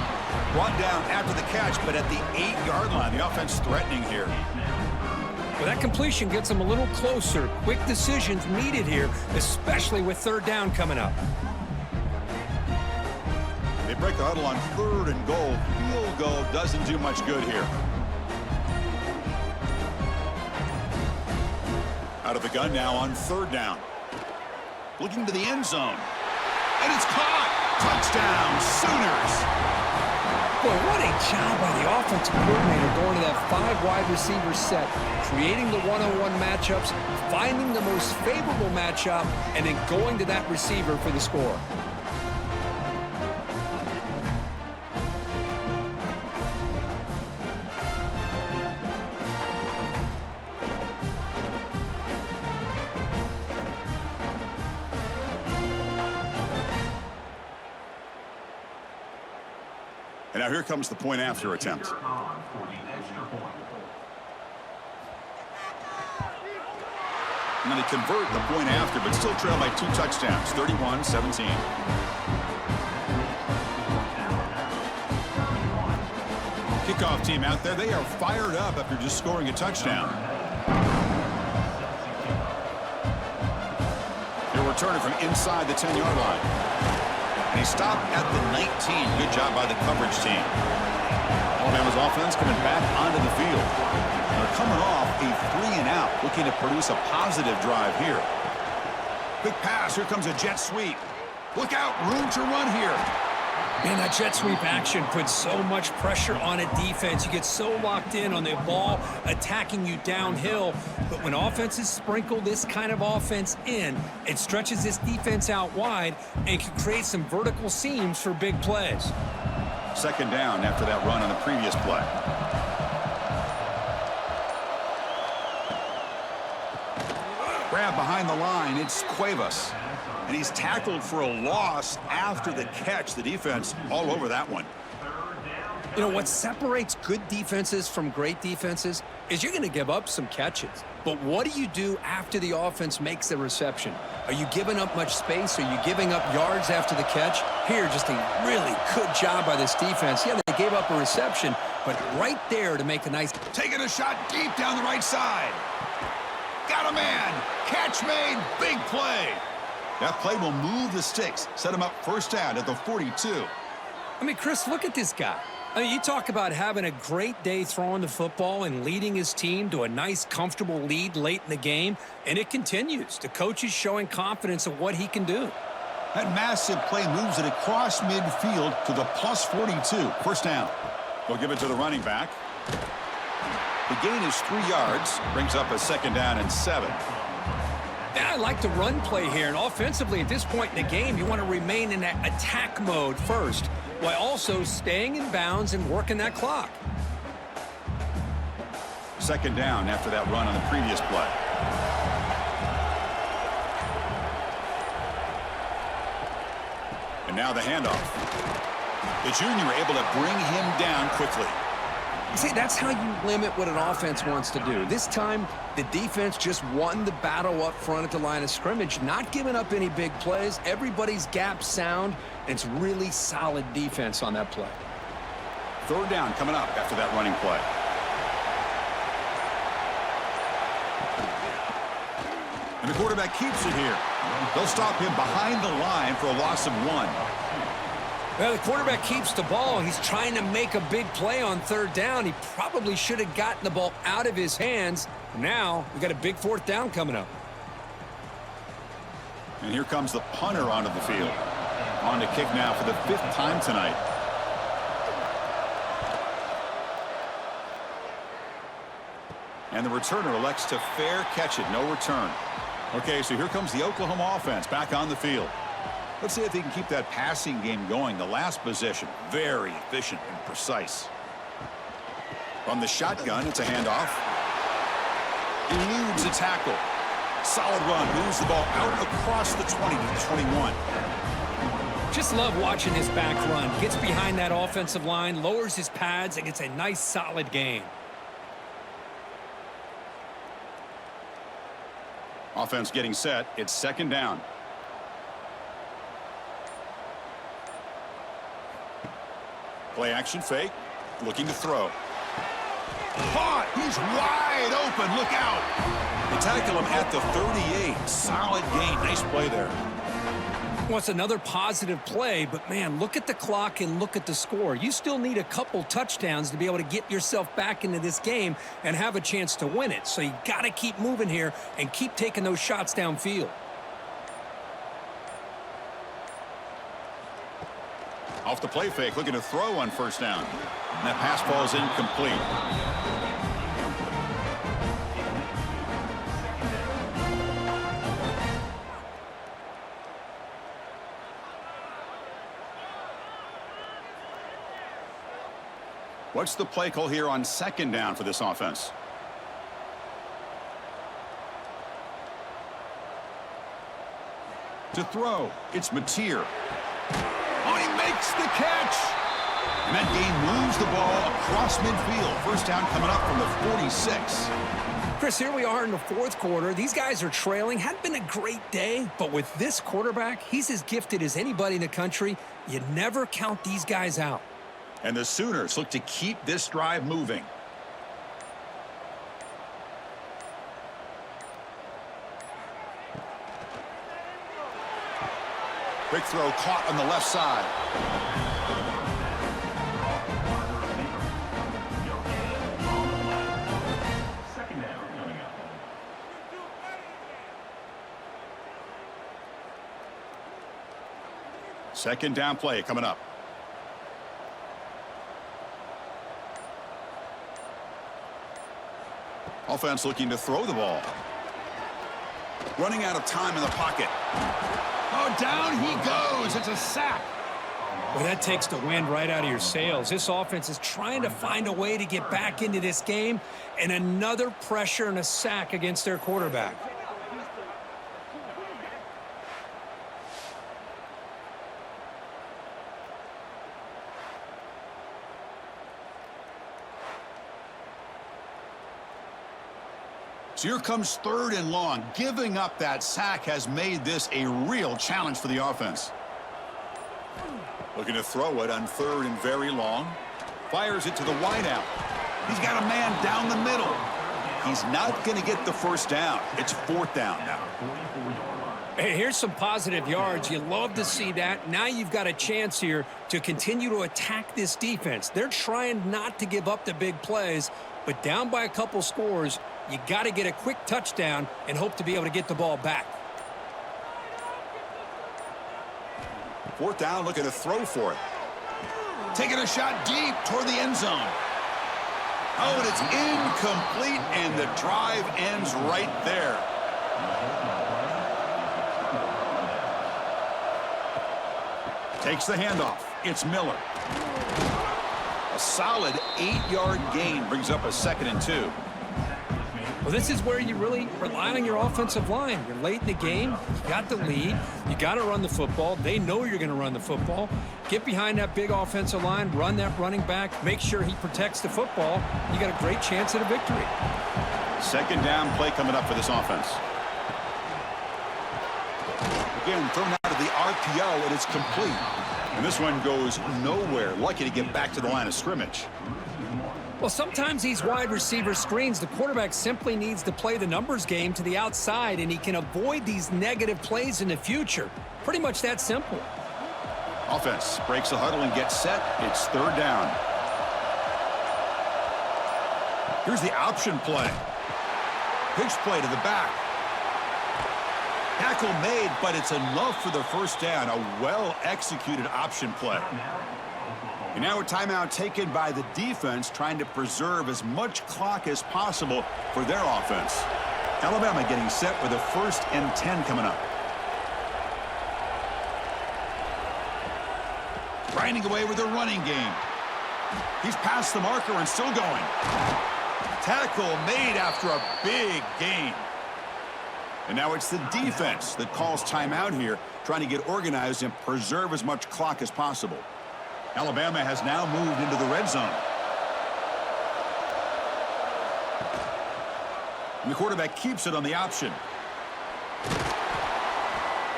Brought down after the catch, but at the 8-yard line. The offense threatening here. Well, that completion gets them a little closer. Quick decisions needed here, especially with third down coming up. They break the huddle on 3rd and goal. Field goal doesn't do much good here. Out of the gun now on 3rd down. Looking to the end zone. And it's caught. Touchdown, Sooners. Boy, what a job by the offensive coordinator going to that 5 wide receiver set, creating the one-on-one matchups, finding the most favorable matchup, and then going to that receiver for the score. And now here comes the point after attempt. And they convert the point after, but still trail by 2 touchdowns, 31-17. Kickoff team out there, they are fired up after just scoring a touchdown. They're returning from inside the 10-yard line. And he stopped at the 19. Good job by the coverage team. Alabama's offense coming back onto the field. They're coming off a 3-and-out, looking to produce a positive drive here. Quick pass. Here comes a jet sweep. Look out. Room to run here. Man, that jet sweep action puts so much pressure on a defense. You get so locked in on the ball attacking you downhill. But when offenses sprinkle this kind of offense in, it stretches this defense out wide and can create some vertical seams for big plays. 2nd down after that run on the previous play. Grab behind the line. It's Cuevas. And he's tackled for a loss after the catch. The defense all over that one. You know, what separates good defenses from great defenses is you're going to give up some catches. But what do you do after the offense makes the reception? Are you giving up much space? Are you giving up yards after the catch? Here, just a really good job by this defense. Yeah, they gave up a reception, but right there to make a nice... Taking a shot deep down the right side. Got a man. Catch made. Big play. That play will move the sticks, set him up 1st down at the 42. I mean, Chris, look at this guy. I mean, you talk about having a great day throwing the football and leading his team to a nice, comfortable lead late in the game, and it continues. The coach is showing confidence of what he can do. That massive play moves it across midfield to the plus 42. 1st down. They'll give it to the running back. The gain is 3 yards, brings up a 2nd down and 7. Yeah, I like the run play here, and offensively at this point in the game, you want to remain in that attack mode first, while also staying in bounds and working that clock. 2nd down after that run on the previous play. And now the handoff. The junior able to bring him down quickly. See, that's how you limit what an offense wants to do. This time, the defense just won the battle up front at the line of scrimmage, not giving up any big plays. Everybody's gap sound. It's really solid defense on that play. 3rd down coming up after that running play. And the quarterback keeps it here. They'll stop him behind the line for a loss of 1. Well, the quarterback keeps the ball. He's trying to make a big play on 3rd down. He probably should have gotten the ball out of his hands. Now, we've got a big 4th down coming up. And here comes the punter onto the field. On to kick now for the 5th time tonight. And the returner elects to fair catch it. No return. Okay, so here comes the Oklahoma offense back on the field. Let's see if they can keep that passing game going. The last possession, very efficient and precise. From the shotgun, it's a handoff. eludes a tackle. Solid run, moves the ball out across the 20 to the 21. Just love watching his back run. Gets behind that offensive line, lowers his pads, and gets a nice, solid gain. Offense getting set. It's second down. Play action fake. Looking to throw. Caught! He's wide open. Look out! They tackle him at the 38. Solid gain. Nice play there. Well, it's another positive play, but, man, look at the clock and look at the score. You still need a couple touchdowns to be able to get yourself back into this game and have a chance to win it. So you got to keep moving here and keep taking those shots downfield. Off the play fake, looking to throw on first down. And that pass falls incomplete. What's the play call here on second down for this offense? To throw, it's Mateer. Oh, he makes the catch! And that game moves the ball across midfield. First down coming up from the 46. Chris, here we are in the fourth quarter. These guys are trailing. Hadn't been a great day, but with this quarterback, he's as gifted as anybody in the country. You never count these guys out. And the Sooners look to keep this drive moving. Quick throw caught on the left side. Second down play coming up. Offense looking to throw the ball. Running out of time in the pocket. Oh, down he goes. It's a sack. Well, that takes the wind right out of your sails. This offense is trying to find a way to get back into this game, and another pressure and a sack against their quarterback. So here comes third and long. Giving up that sack has made this a real challenge for the offense. Looking to throw it on third and very long. Fires it to the wideout. He's got a man down the middle. He's not going to get the first down. It's fourth down now. Hey, here's some positive yards. You love to see that. Now you've got a chance here to continue to attack this defense. They're trying not to give up the big plays, but down by a couple scores, you got to get a quick touchdown and hope to be able to get the ball back. Fourth down, looking to throw for it. Taking a shot deep toward the end zone. Oh, and it's incomplete, and the drive ends right there. Takes the handoff. It's Miller. A solid 8-yard gain brings up a 2nd and 2. Well, this is where you really rely on your offensive line. You're late in the game. You got the lead. You got to run the football. They know you're going to run the football. Get behind that big offensive line. Run that running back. Make sure he protects the football. You got a great chance at a victory. Second down play coming up for this offense. Again, thrown out of the RPO, and it's complete. And this one goes nowhere. Lucky to get back to the line of scrimmage. Well, sometimes these wide receiver screens, the quarterback simply needs to play the numbers game to the outside, and he can avoid these negative plays in the future. Pretty much that simple. Offense breaks the huddle and gets set. It's third down. Here's the option play. Pitch play to the back. Tackle made, but it's enough for the first down. A well-executed option play. And now a timeout taken by the defense, trying to preserve as much clock as possible for their offense. Alabama getting set with a 1st and 10 coming up. Grinding away with a running game. He's past the marker and still going. Tackle made after a big gain. And now it's the defense that calls timeout here, trying to get organized and preserve as much clock as possible. Alabama has now moved into the red zone. And the quarterback keeps it on the option.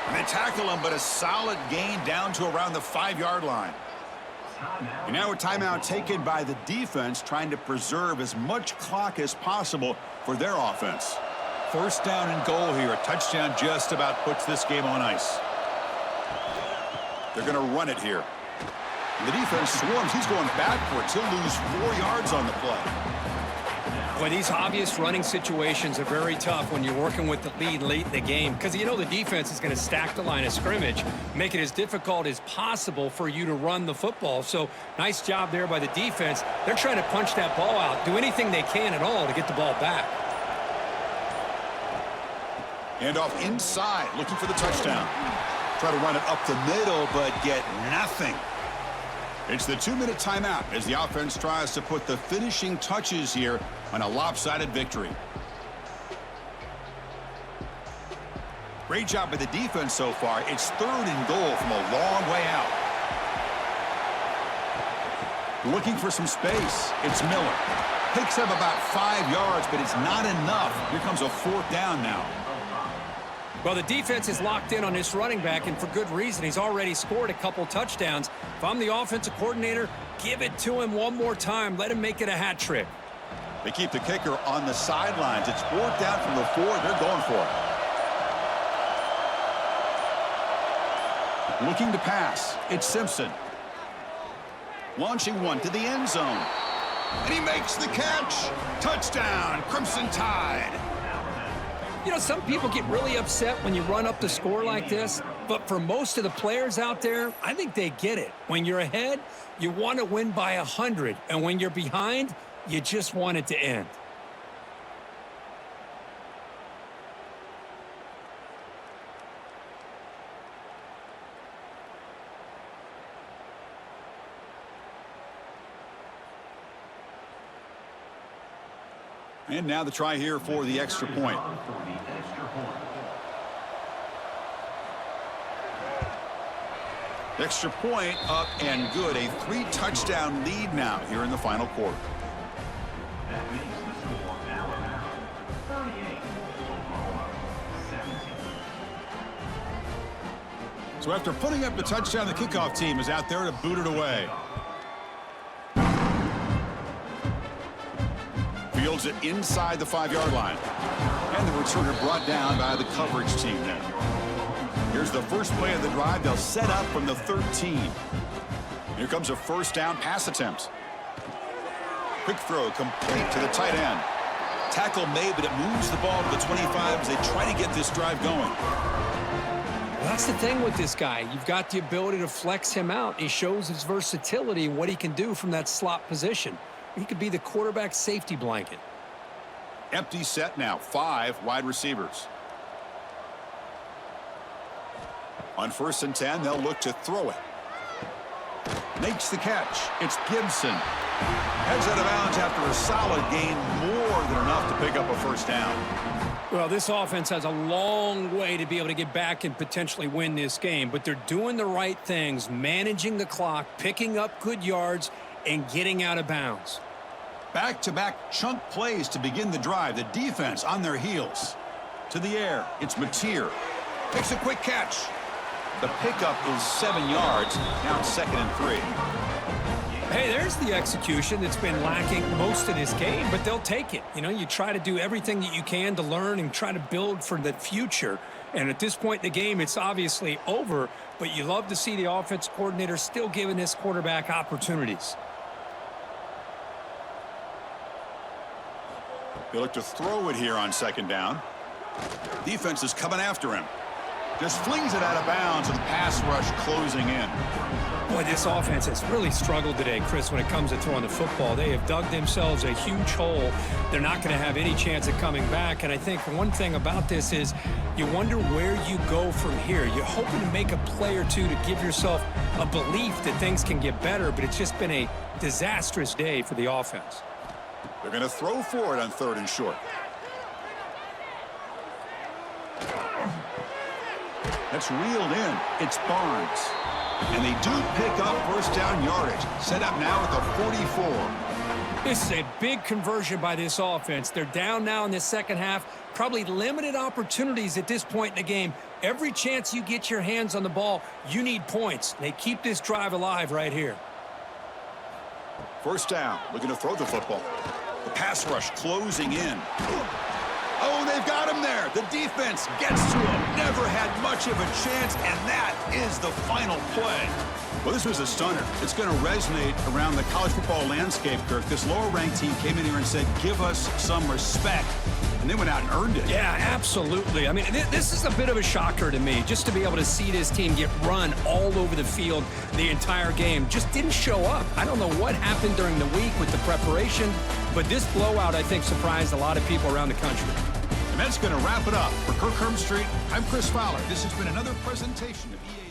And they tackle him, but a solid gain down to around the 5-yard line. And now a timeout taken by the defense, trying to preserve as much clock as possible for their offense. First down and goal here. A touchdown just about puts this game on ice. They're going to run it here. And the defense swarms. He's going backwards. He'll lose 4 yards on the play. Well, these obvious running situations are very tough when you're working with the lead late in the game, because you know the defense is going to stack the line of scrimmage, make it as difficult as possible for you to run the football. So nice job there by the defense. They're trying to punch that ball out, do anything they can at all to get the ball back. And off inside, looking for the touchdown. Try to run it up the middle, but get nothing. It's the 2-minute timeout as the offense tries to put the finishing touches here on a lopsided victory. Great job by the defense so far. It's 3rd and goal from a long way out. Looking for some space. It's Miller. Picks up about 5 yards, but it's not enough. Here comes a 4th down now. Well, the defense is locked in on this running back, and for good reason. He's already scored a couple touchdowns. If I'm the offensive coordinator, give it to him one more time. Let him make it a hat trick. They keep the kicker on the sidelines. It's 4th down from the 4. They're going for it. Looking to pass. It's Simpson. Launching one to the end zone. And he makes the catch. Touchdown, Crimson Tide. You know, some people get really upset when you run up the score like this, but for most of the players out there, I think they get it. When you're ahead, you want to win by 100, and when you're behind, you just want it to end. And now the try here for the extra point. Extra point up and good. A 3-touchdown lead now here in the final quarter. So after putting up the touchdown, the kickoff team is out there to boot it away. Fields it inside the 5-yard line. And the returner brought down by the coverage team there. Here's the first play of the drive. They'll set up from the 13. Here comes a first down pass attempt. Quick throw complete to the tight end. Tackle made, but it moves the ball to the 25 as they try to get this drive going. Well, that's the thing with this guy. You've got the ability to flex him out. He shows his versatility and what he can do from that slot position. He could be the quarterback safety blanket. Empty set now. 5 wide receivers. On 1st and 10, they'll look to throw it. Makes the catch. It's Gibson. Heads out of bounds after a solid gain, more than enough to pick up a first down. Well, this offense has a long way to be able to get back and potentially win this game, but they're doing the right things, managing the clock, picking up good yards, and getting out of bounds. Back-to-back chunk plays to begin the drive. The defense on their heels. To the air, it's Mateer. Makes a quick catch. The pickup is 7 yards. Now it's 2nd and 3. Hey, there's the execution that's been lacking most of this game, but they'll take it. You know, you try to do everything that you can to learn and try to build for the future. And at this point in the game, it's obviously over, but you love to see the offense coordinator still giving this quarterback opportunities. They look to throw it here on 2nd down. Defense is coming after him. Just flings it out of bounds and pass rush closing in. Boy, this offense has really struggled today, Chris, when it comes to throwing the football. They have dug themselves a huge hole. They're not going to have any chance of coming back. And I think one thing about this is you wonder where you go from here. You're hoping to make a play or two to give yourself a belief that things can get better, but it's just been a disastrous day for the offense. They're going to throw for it on 3rd and short. That's reeled in. It's Barnes. And they do pick up first down yardage. Set up now at the 44. This is a big conversion by this offense. They're down now in the second half. Probably limited opportunities at this point in the game. Every chance you get your hands on the ball, you need points. They keep this drive alive right here. First down, looking to throw the football. The pass rush closing in. Oh, they've got him there. The defense gets to him. Never had much of a chance, and that is the final play. Well, this was a stunner. It's going to resonate around the college football landscape, Kirk. This lower-ranked team came in here and said, give us some respect. And they went out and earned it. Yeah, absolutely. I mean, this is a bit of a shocker to me, just to be able to see this team get run all over the field the entire game. Just didn't show up. I don't know what happened during the week with the preparation, but this blowout, I think, surprised a lot of people around the country. And that's going to wrap it up. For Kirk Hermstreet, I'm Chris Fowler. This has been another presentation of EA.